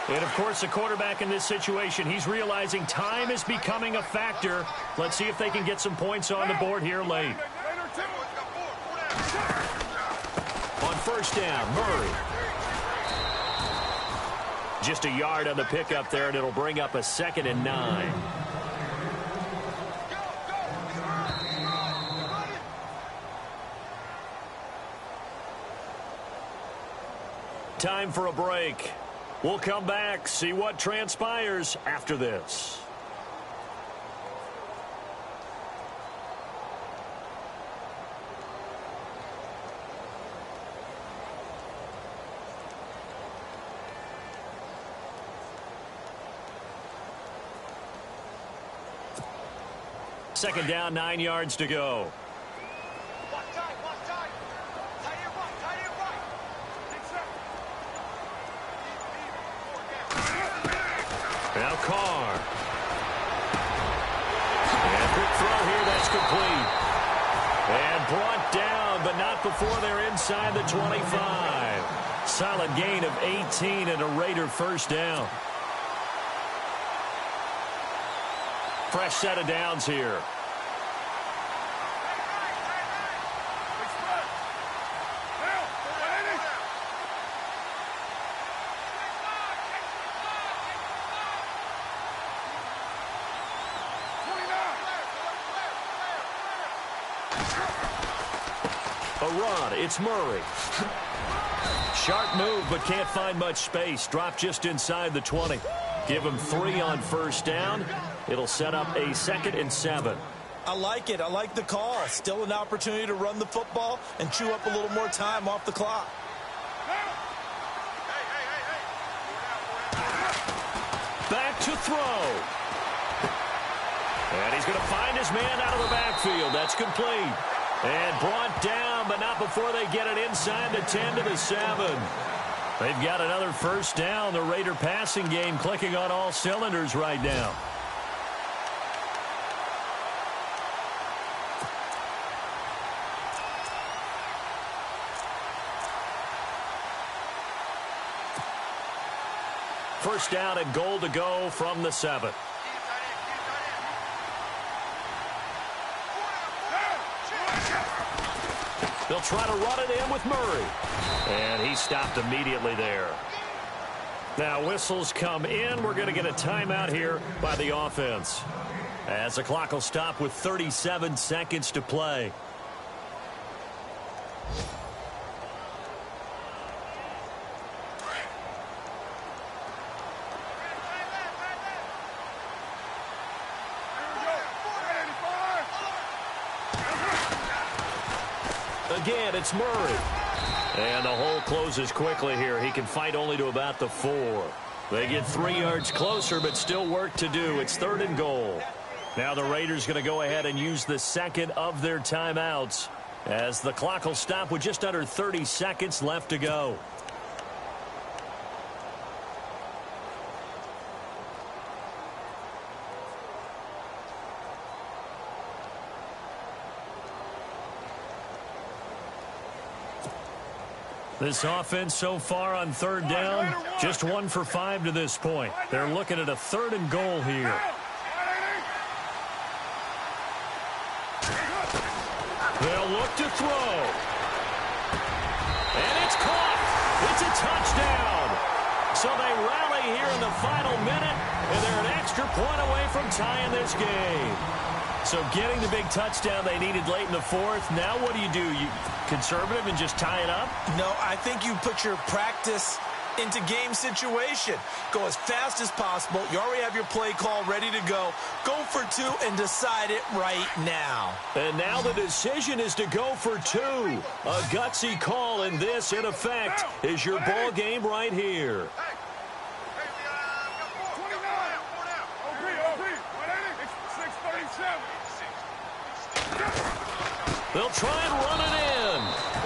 And, of course, the quarterback in this situation, he's realizing time is becoming a factor. Let's see if they can get some points on the board here late. On 1st down, Murray. Just a yard on the pickup there, and it'll bring up a 2nd and 9. Time for a break. We'll come back, see what transpires after this. Second down, 9 yards to go. Now Carr. And quick throw here, that's complete. And brought down, but not before they're inside the 25. Solid gain of 18 and a Raider 1st down. Fresh set of downs here. A run, it's Murray. Sharp move, but can't find much space. Drop just inside the 20. Give him 3 on 1st down. It'll set up a 2nd and 7. I like it. I like the call. Still an opportunity to run the football and chew up a little more time off the clock. Back to throw. And he's going to find his man out of the backfield. That's complete. And brought down, but not before they get it inside the 10 to the 7. They've got another 1st down. The Raider passing game clicking on all cylinders right now. First down and goal to go from the 7. They'll try to run it in with Murray. And he stopped immediately there. Now whistles come in. We're going to get a timeout here by the offense, as the clock will stop with 37 seconds to play. again. It's Murray. And the hole closes quickly here. He can fight only to about the 4. They get 3 yards closer, but still work to do. It's 3rd and goal. Now the Raiders going to go ahead and use the second of their timeouts, as the clock will stop with just under 30 seconds left to go. This offense so far on 3rd down, just 1 for 5 to this point. They're looking at a 3rd and goal here. They'll look to throw. And it's caught. It's a touchdown. So they rally here in the final minute, and they're an extra point away from tying this game. So getting the big touchdown they needed late in the 4th. Now what do? You conservative and just tie it up? No, I think you put your practice into game situation. Go as fast as possible. You already have your play call ready to go. Go for 2 and decide it right now. And now the decision is to go for 2. A gutsy call, and this, in effect, is your ball game right here. They'll try and run it in.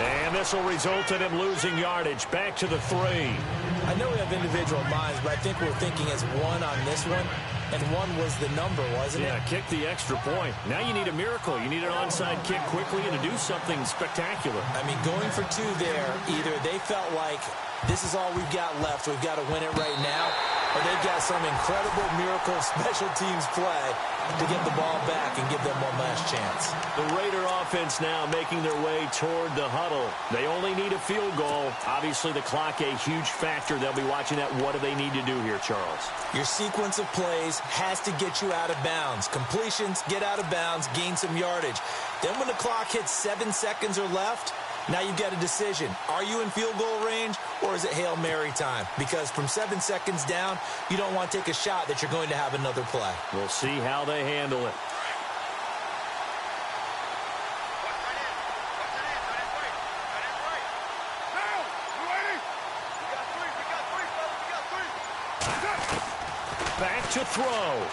And this will result in him losing yardage. Back to the 3. I know we have individual minds, but I think we're thinking as 1 on this one. And 1 was the number, wasn't it? Yeah, kick the extra point. Now you need a miracle. You need an onside kick quickly and to do something spectacular. I mean, going for 2 there, either they felt like this is all we've got left, we've got to win it right now, or they've got some incredible miracle special teams play to get the ball back and give them one last chance. The Raider offense now making their way toward the huddle. They only need a field goal. Obviously, the clock a huge factor. They'll be watching that. What do they need to do here, Charles? Your sequence of plays has to get you out of bounds. Completions, get out of bounds, gain some yardage. Then when the clock hits 7 seconds or left, now you've got a decision. Are you in field goal range, or is it Hail Mary time? Because from 7 seconds down, you don't want to take a shot that you're going to have another play. We'll see how they handle it. Back to throw.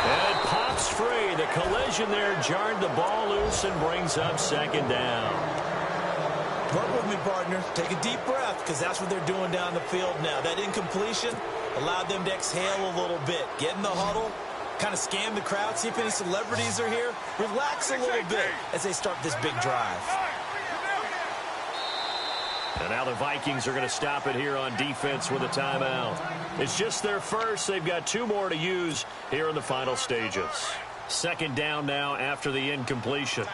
And it pops free. The collision there jarred the ball loose and brings up 2nd down. Work with me, partner. Take a deep breath, because that's what they're doing down the field now. That incompletion allowed them to exhale a little bit. Get in the huddle, kind of scan the crowd, see if any celebrities are here. Relax a little bit as they start this big drive. And now the Vikings are going to stop it here on defense with a timeout. It's just their first. They've got 2 more to use here in the final stages. 2nd down now after the incompletion.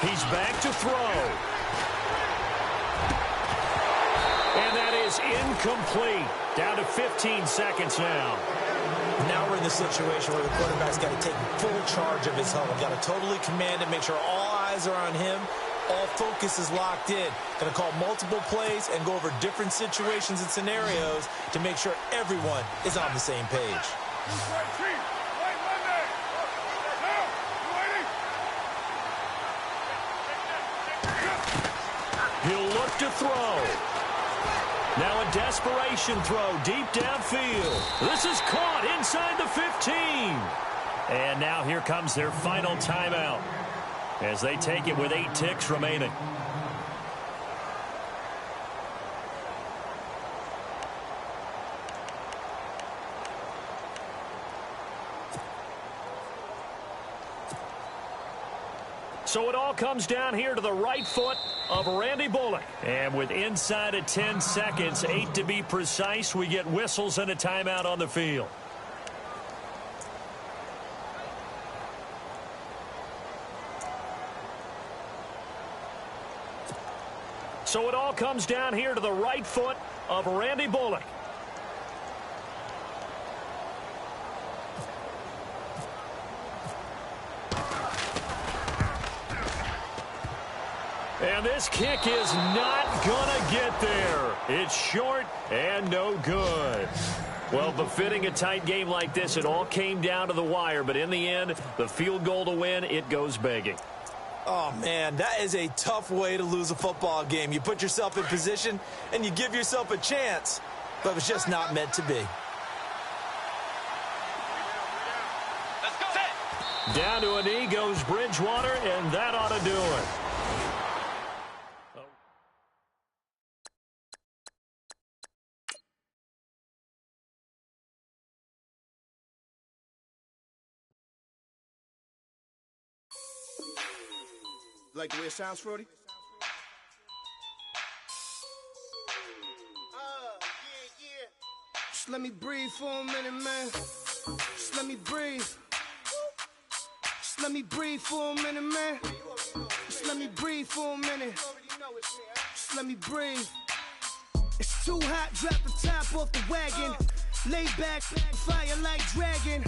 He's back to throw. And that is incomplete. Down to 15 seconds now. Now we're in the situation where the quarterback's got to take full charge of his huddle. Got to totally command it, make sure all eyes are on him. All focus is locked in. Going to call multiple plays and go over different situations and scenarios to make sure everyone is on the same page. He'll look to throw. Now a desperation throw deep downfield. This is caught inside the 15. And now here comes their final timeout as they take it with 8 ticks remaining. So it all comes down here to the right foot of Randy Bullock. And with inside of 10 seconds, 8 to be precise, we get whistles and a timeout on the field. So it all comes down here to the right foot of Randy Bullock. And this kick is not going to get there. It's short and no good. Well, befitting a tight game like this, it all came down to the wire. But in the end, the field goal to win, it goes begging. Oh, man, that is a tough way to lose a football game. You put yourself in position, and you give yourself a chance. But it's just not meant to be. Down to a knee goes Bridgewater, and that ought to do it. Like the way it sounds, Frody? Yeah. Just let me breathe for a minute, man. Just let me breathe. Just let me breathe for a minute, man. Just let me breathe for a minute. Just let me breathe. It's too hot, drop the top off the wagon. Lay back, fire like dragon.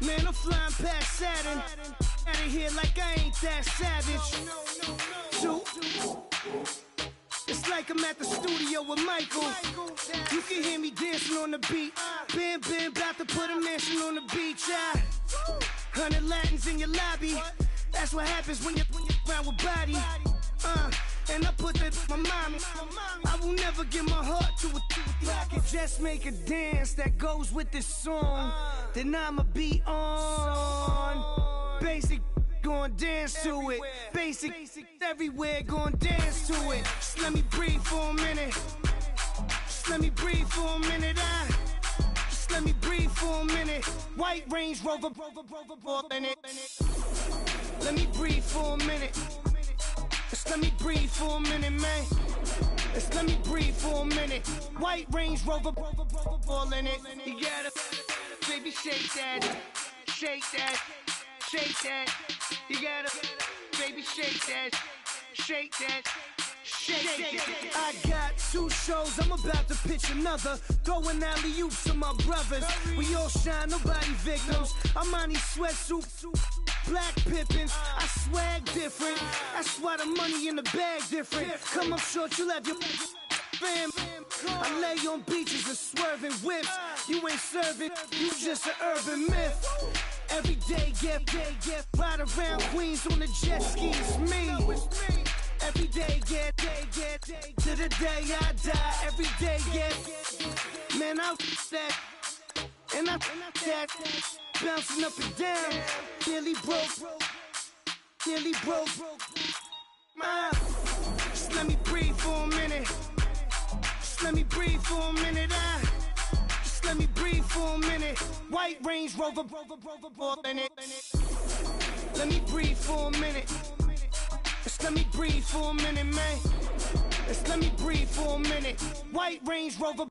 Man, I'm flying past Saturn. Out of here like I ain't that savage. It's like I'm at the studio with Michael. You can hear me dancing on the beat. Bam, about to put a mansion on the beach. 100 Latins in your lobby. That's what happens when you're around with body. And I put that in my mommy. I will never give my heart to a I can just make a dance that goes with this song. Then I'ma be on. Basic, gon' dance to it. Basic, everywhere, gon' dance to it. Just let me breathe for a minute. Just let me breathe for a minute. Just let me breathe for a minute. White Range Rover, in it. Let me breathe for a minute. Just let me breathe for a minute, man. Just let me breathe for a minute. White Range Rover, ball in it. You gotta, baby, shake that, shake that, shake that. You gotta, baby, shake that, shake that. Shake. I got 2 shows, I'm about to pitch another. Throwing alley-oops to my brothers. We all shine, nobody victims. I'm on these sweatsuits, black Pippins. I swag different. That's why the money in the bag different. Come up short, you'll have your fam. I lay on beaches and swerving whips. You ain't serving, you just an urban myth. Every day, get ride around Queens on the jet ski. It's me. Every day, get to the day I die. Every day, get man, I that and I that bouncing up and down. Nearly broke. Just let me breathe for a minute. Just let me breathe for a minute. Just let me breathe for a minute. White Range Rover, in it. Let me breathe for a minute. Just let me breathe for a minute, man. Just let me breathe for a minute. White Range Rover,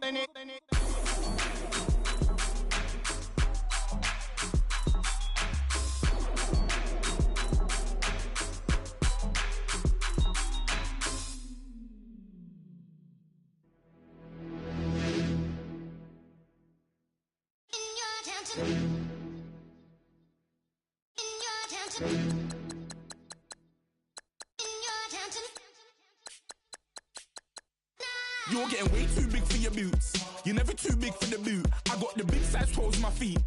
in it. You're getting way too big for your boots. You're never too big for the boot. I got the big size toes on my feet.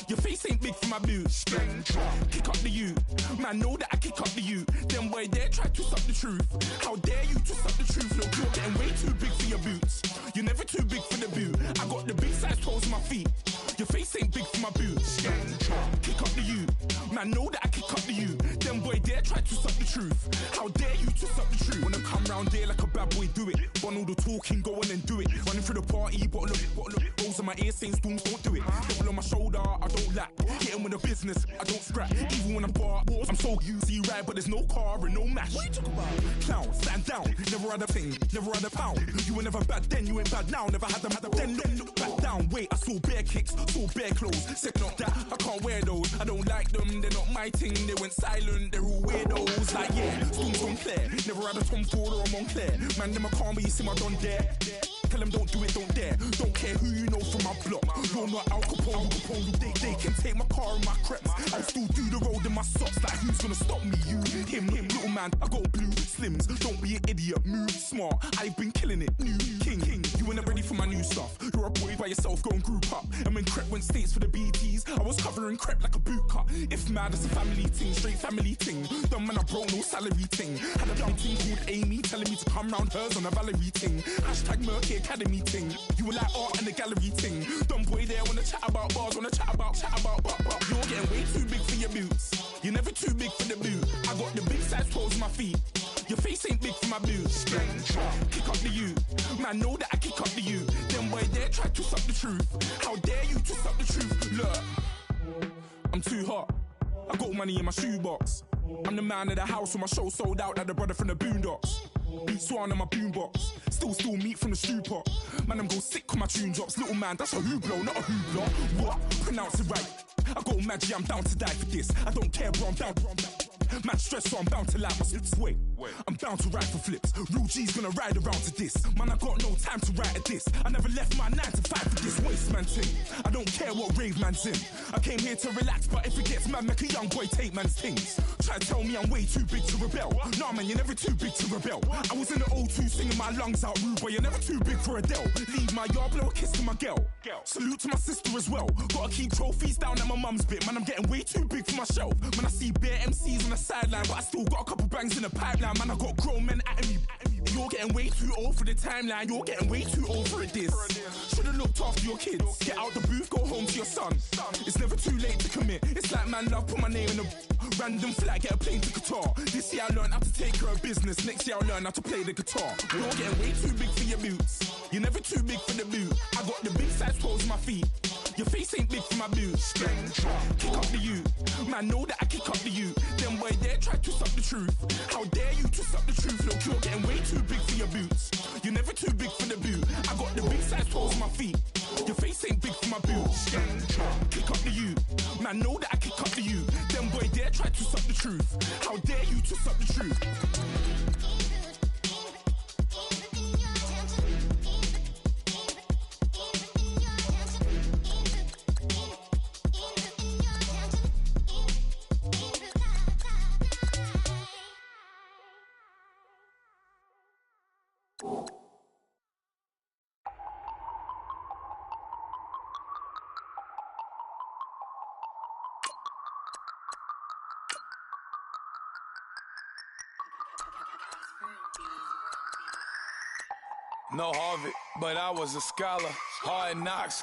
Your face ain't big for my boots. Kick up the you. Man, know that I kick up the you. Them boy there try to suck the truth. How dare you to suck the truth? Look, you're getting way too big for your boots. You're never too big for the boot. I got the big size toes on my feet. Your face ain't big for my boots. Kick up the you. Man, know that I kick up the you. Them boy there try to suck the truth. How dare you to suck the truth? Wanna come round there like a bad boy, do it. Want all the talking, go on and do it. Running through the party, bottle up. Rolls on my ear saying storms, don't do it. Double on my shoulder, I don't lack. Getting with the business, I don't scrap. Even when I'm bar, I'm so easy right, but there's no car and no mash. What you talking about? Clown, stand down. Never had a thing, never had a pound. You were never bad then, you ain't bad now. Never had them, then look back down. Wait, I saw bare kicks, saw bare clothes. Said not that, I can't wear those. I don't like them, they're not my thing. They went silent, they're all weirdos. Like yeah, storms don't clear. Never had a Tom Ford or a Montclair. Man, them I can't, but you see my don there. Tell them don't do it, don't dare. Don't care who you know from my block. You're not Al Capone. They can take my car and my creps. I'll still do the road in my socks. Like who's gonna stop me? You, him, little man. I got blue slims. Don't be an idiot. Move smart. I've been killing it. New king. You ain't ready for my new stuff. You're a boy by yourself. Go and group up. And when Crep went states for the BTs, I was covering Crep like a boot cut. If mad, it's a family thing. Straight family thing. Dumb man, I broke no salary thing. Had a young thing called Amy telling me to come round hers on a Valerie thing. Hashtag Murky Academy thing. You were like art and the gallery thing. Dumb boy there wanna chat about bars, wanna chat about. You're getting way too big for your boots. You're never too big for the boot. I got the big size toes on my feet. Your face ain't big for my boots. Kick up the you. Man, know that I kick up the you. Them boy there try to suck the truth. How dare you to suck the truth? Look, I'm too hot. I got money in my shoebox. I'm the man of the house when my show sold out like the brother from the Boondocks. Beat Swan in my boombox. Still meat from the stew pot. Man, I'm go sick when my tune drops. Little man, that's a hooplo, not a hoopla. What? Pronounce it right. I go Maggie, I'm down to die for this. I don't care, bro, I'm down. Man stressed, so I'm bound to like my slips. Wait, I'm bound to ride for flips. Real G's gonna ride around to this. Man, I got no time to write at this. I never left my 9 to 5 for this waste man thing. I don't care what rave man's in. I came here to relax, but if it gets mad, make a young boy take man's things. Try to tell me I'm way too big to rebel. Nah, man, you're never too big to rebel. I was in the O2 singing my lungs out rude, but you're never too big for Adele. Leave my yard, blow a kiss to my girl. Salute to my sister as well. Gotta keep trophies down at my mum's bit. Man, I'm getting way too big for my shelf. Man, I see bare MCs on the sideline, but I still got a couple bangs in the pipeline. Man, I got grown men at me. You're getting way too old for the timeline. You're getting way too old for a diss. Should've looked after your kids. Get out the booth, go home to your son. It's never too late to commit. It's like man love, put my name in a random flag, get a plane to Qatar. This year I learned how to take care of business. Next year I learn how to play the guitar. You're getting way too big for your boots. You're never too big for the boot. I got the big size toes on my feet. Your face ain't big for my boots. Kick up the you. Man, know that I kick up the you. Them boy there try to suck the truth. How dare you to suck the truth? Look, you're getting way too big for your boots. You're never too big for the boot. I got the big size toes on my feet. Your face ain't big for my boots. Kick up the you. Man, know that I kick up the you. Them boy there try to suck the truth. How dare you to suck the truth? No Harvard, but I was a scholar. Hard knocks,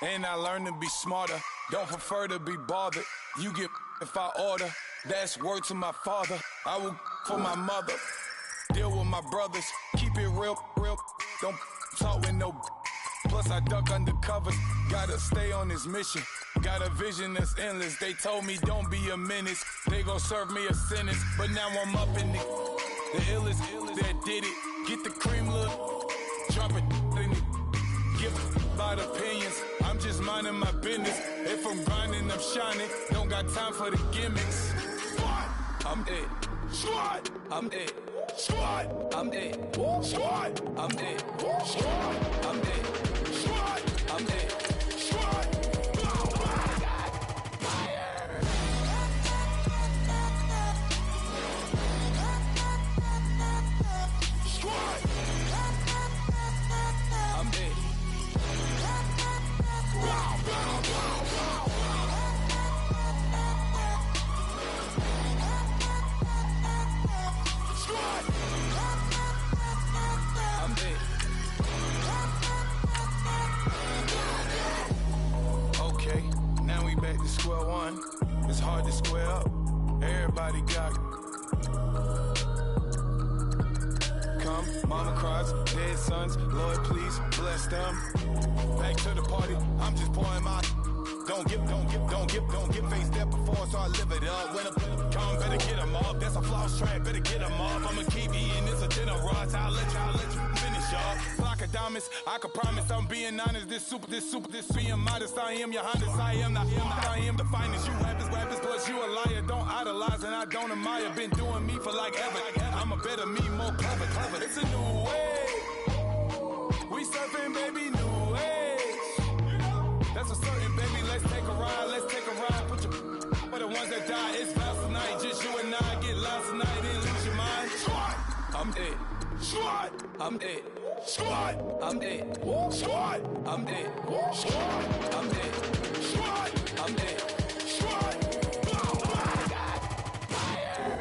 and I learned to be smarter. Don't prefer to be bothered. You get if I order. That's word to my father. I will for my mother. Deal with my brothers. Keep it real. Don't talk with no. Plus I duck undercover. Gotta stay on this mission. Got a vision that's endless. They told me don't be a menace. They gon' serve me a sentence. But now I'm up in the illest that did it. Get the cream look. Drop it in it. Give about opinions. I'm just minding my business. If I'm grinding, I'm shining. Don't got time for the gimmicks. I'm it. Squad. I'm it. Squad. I'm it. Squad. I'm it. Squad. I'm it. Squad. I'm it. Squad. Square one, it's hard to square up. Everybody got come, mama cries, dead sons. Lord, please bless them. Back to the party, I'm just pouring my. Don't give face there before, so I live it up. When I come, better get them up. That's a floss track, better get them up. I'ma keep eating, it's a dinner rush. I'll let you finish up. Flock of diamonds, I can promise I'm being honest. This being modest. I am your Honda, I am the finest. You rappers, plus you a liar. Don't idolize and I don't admire. Been doing me for like ever. I'm a better me, more clever. It's a new way. We sky, it's bounce tonight. Just you and I get lost tonight, then lose your mind. Squad, I'm dead. Squad, I'm dead. Squad, I'm dead. Squad, I'm dead. Squad, I'm dead. Squad, I'm dead. Squad, oh my God, fire.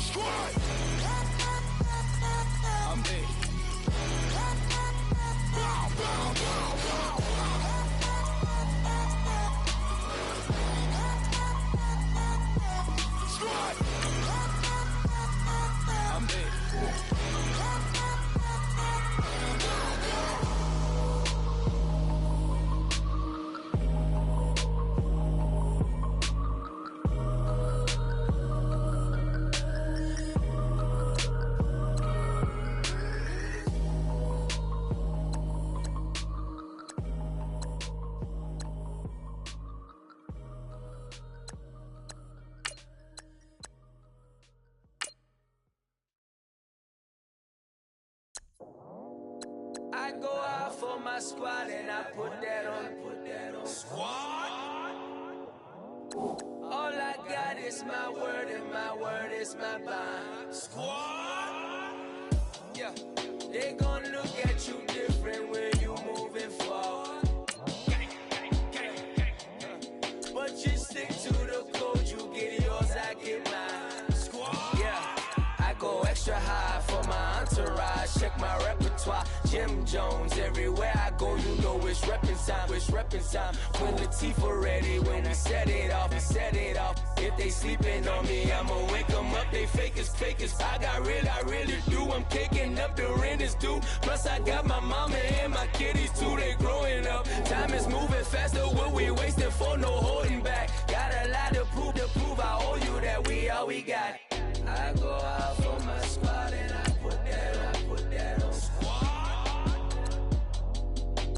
Squad, I'm dead. I go out for my squad and I put that on. Squad. All I got is my word and my word is my bond. Squad. Yeah, they gon' look at you different when you moving forward. But you stick to the code, you get yours, I get mine. Squad. Yeah, I go extra high for my entourage. Check my repertoire. Jim Jones, everywhere I go, you know it's reppin' time, it's reppin' time. When Latifah ready, when we set it off, we set it off. If they sleeping on me, I'ma wake them up, they fakers. I really do, I'm kicking up, the rent is due. Plus I got my mama and my kiddies too, they growing up. Time is moving faster, what we wasting for, no holding back. Got a lot to prove, I owe you that we all we got. I go out for my squad and I put that on squad.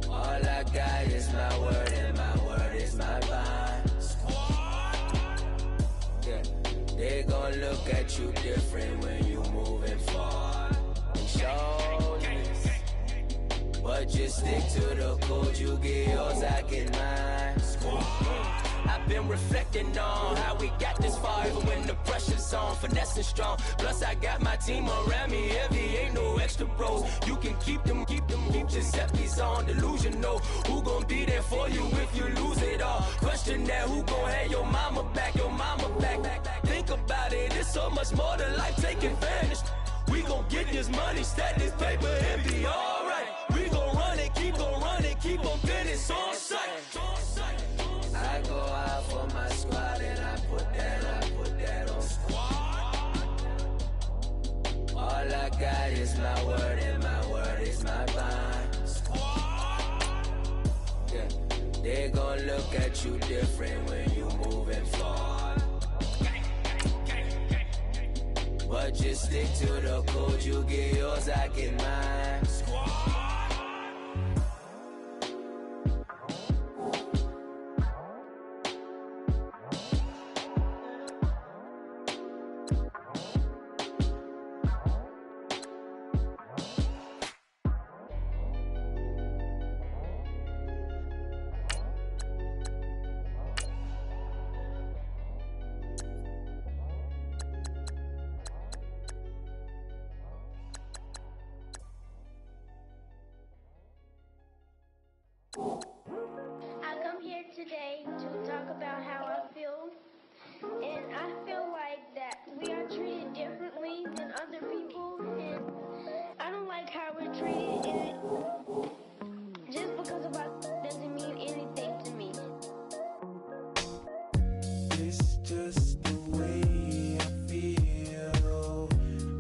All I got is my word and my word is my bond. Squad. Yeah, they gon' look at you different when you moving forward. Show this, but just stick to the code. You get yours, I get mine. Squad. I've been reflecting on how we got this far, even when the pressure's on, finessing strong. Plus I got my team around me heavy, ain't no extra bros. You can keep Giuseppe's on delusional. Who gon' be there for you if you lose it all? Question that, who gon' have your mama back, Think about it, it's so much more to life, take advantage. We gon' get this money, stack this paper and be alright. We gon' run it, keep on finish on sight. I go out for my squad and I put that on squad. All I got is my word and my word is my bond. Squad. Yeah, they gon' look at you different when you moving forward. But just stick to the code, you get yours, I get mine. Squad. I come here today to talk about how I feel, and I feel like that we are treated differently than other people, and I don't like how we're treated, and just because of us doesn't mean anything to me. It's just the way I feel.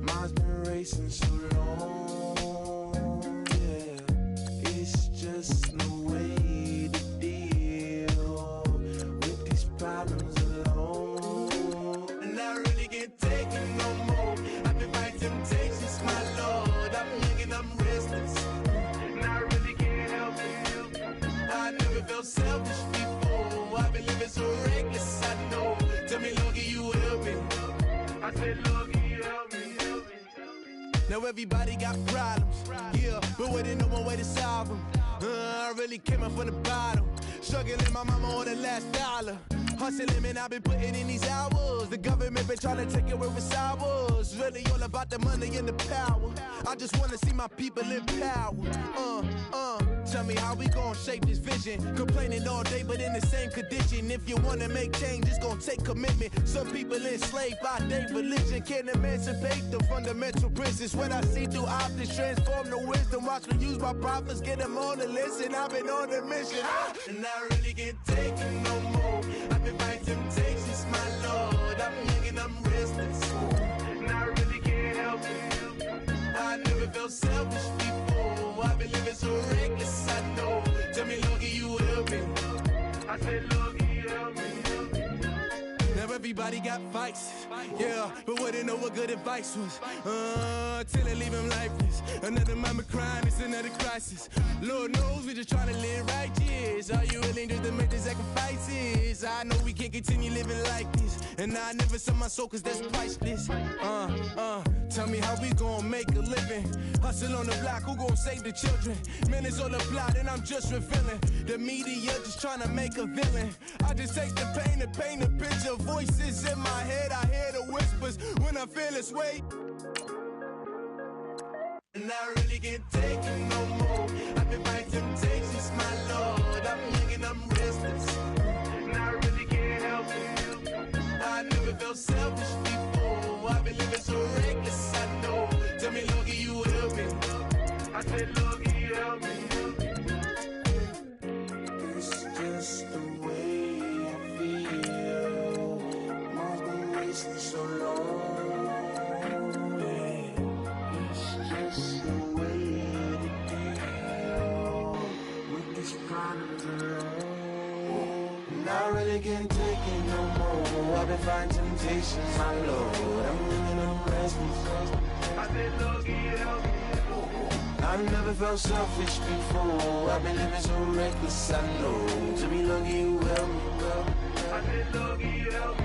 Mine's been racing so long, yeah. It's just no way to deal with these problems alone. And I really can't take it no more. I've been fighting temptations, my Lord. I'm young and I'm restless, and I really can't help it. I never felt selfish before. I've been living so reckless, I know. Tell me, Lord, can you help me? I said, Lord, can you help me? Now everybody got problems, yeah, but wait, ain't no one way to solve them. I really came up from the bottom. Struggling, my mama on the last dollar. Hustling, man, I've been putting in these hours. The government been trying to take it where it's ours. Really all about the money and the power. I just wanna see my people in power. Tell me how we gon' shape this vision. Complaining all day, but in the same condition. If you wanna make change, it's gon' take commitment. Some people enslaved by their religion can't emancipate the fundamental principles. What I see through optics transform the wisdom. Watch me use my prophets, get them on the listen. I've been on a mission, and I really can't take it no more. I've been fighting temptations, my Lord. I'm young and I'm restless, and I really can't help it. I never felt selfish before. I've been living so reckless, I know. Tell me, Lord, can you help me? I said, Lord, can you help me? Now everybody got fights, yeah, but wouldn't know what good advice was. Till I leave him lifeless. Another mama crying, it's another crisis. Lord knows we just trying to live righteous. Are you willing just to make the sacrifices? I know we can't continue living like this, and I never sell my soul cause that's priceless. Tell me how we gon' make a living. Hustle on the block, who gon' save the children? Man, it's all a plot and I'm just revealing. The media just trying to make a villain. I just take the pain and paint a picture. Voices in my head, I hear the whispers when I feel this way. And I really can't take it no more. I've been fighting temptations, my Lord. I'm young and I'm restless, and I really can't help it. I never felt selfish before. I've been living so reckless, I know. Tell me, Lord, can you help me? I said, Lord, can you help me? It's just the way I feel. Mom's been wasting so long. Just the way to deal with these problems alone. And I really can't take it no more. I've been fighting temptations, my Lord. I'm living on restless. I said, Lord, can you help me? I've never felt selfish before. I've been living so reckless, I know. To be lucky you help me, girl. I said, Lord, can you help me?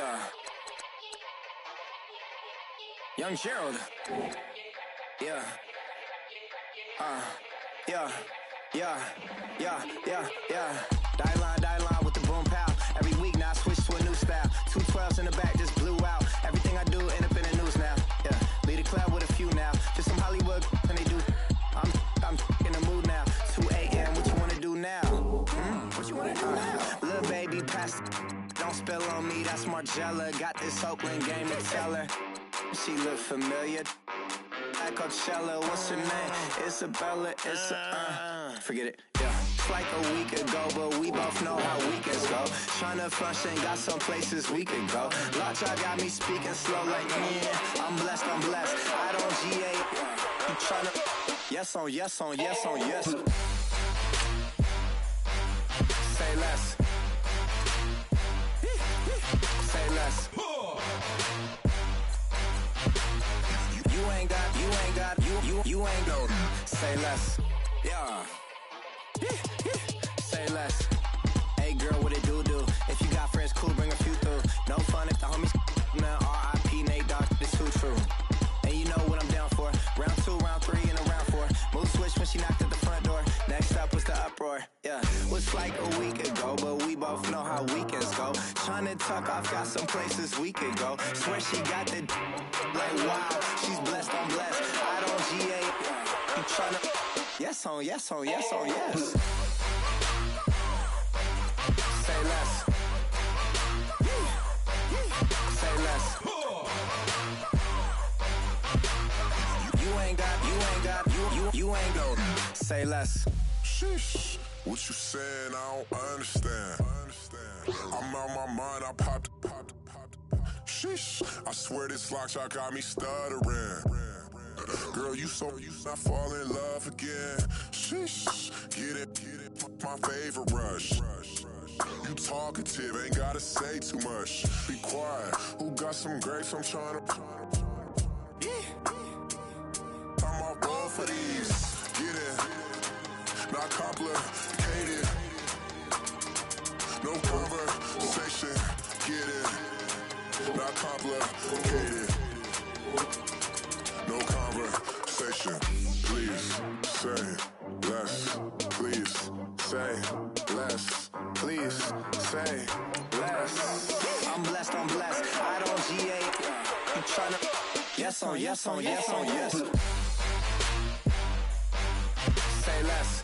Yeah. Young Gerald. Yeah. Yeah. Die line with the boom pow. Every week now I switch to a new style. 212s in the back just blew out. Everything I do end up in the news now. Yeah. Lead a club with a few now. Just some Hollywood and they do. I'm in the mood now. 2 a.m. What you wanna do now? What you wanna do now? Little baby, pass. Don't spill on me. That's Margella. Got this Oakland game to tell her. She look familiar. Like Coachella. What's her name? Isabella. Forget it. Yeah. It's like a week ago, but we both know how weekends go. Tryna function, got some places we could go. Lockjaw got me speaking slow like, yeah, I'm blessed. I don't GA. You tryna, yes on yes. Say less. Say less. You ain't got, you ain't got. Say less. Yeah. Say less. Hey girl, what it do? If you got friends, cool, bring a few through. No fun if the homies now R.I.P. Nate Dogg, this too true. And you know what I'm down for. Round 2, round 3, and a round 4. Move switch when she knocked at the front door. Next up was the uproar. Yeah, was like a week ago, but we both know how weekends go. Tryna tuck off, got some places we could go. Swear she got the like wow, she's blessed, I'm blessed. I don't GA. You tryna yes on yes. Say less. Say less. You ain't got, you ain't got. Say less. Sheesh, what you saying? I don't understand. I'm out my mind, I popped. Sheesh, I swear this lockjaw got me stuttering. Girl, you not fall in love again. Sheesh, get it, my favorite rush. You talkative, ain't gotta say too much. Be quiet, who got some grapes? I'm tryna. I'm off both of these. Get it, not complicated. No conversation, get it, not complicated. No conversation, please say less. Please say less. Please say less. I'm blessed. I don't GA. You tryna yes on yes. Say less.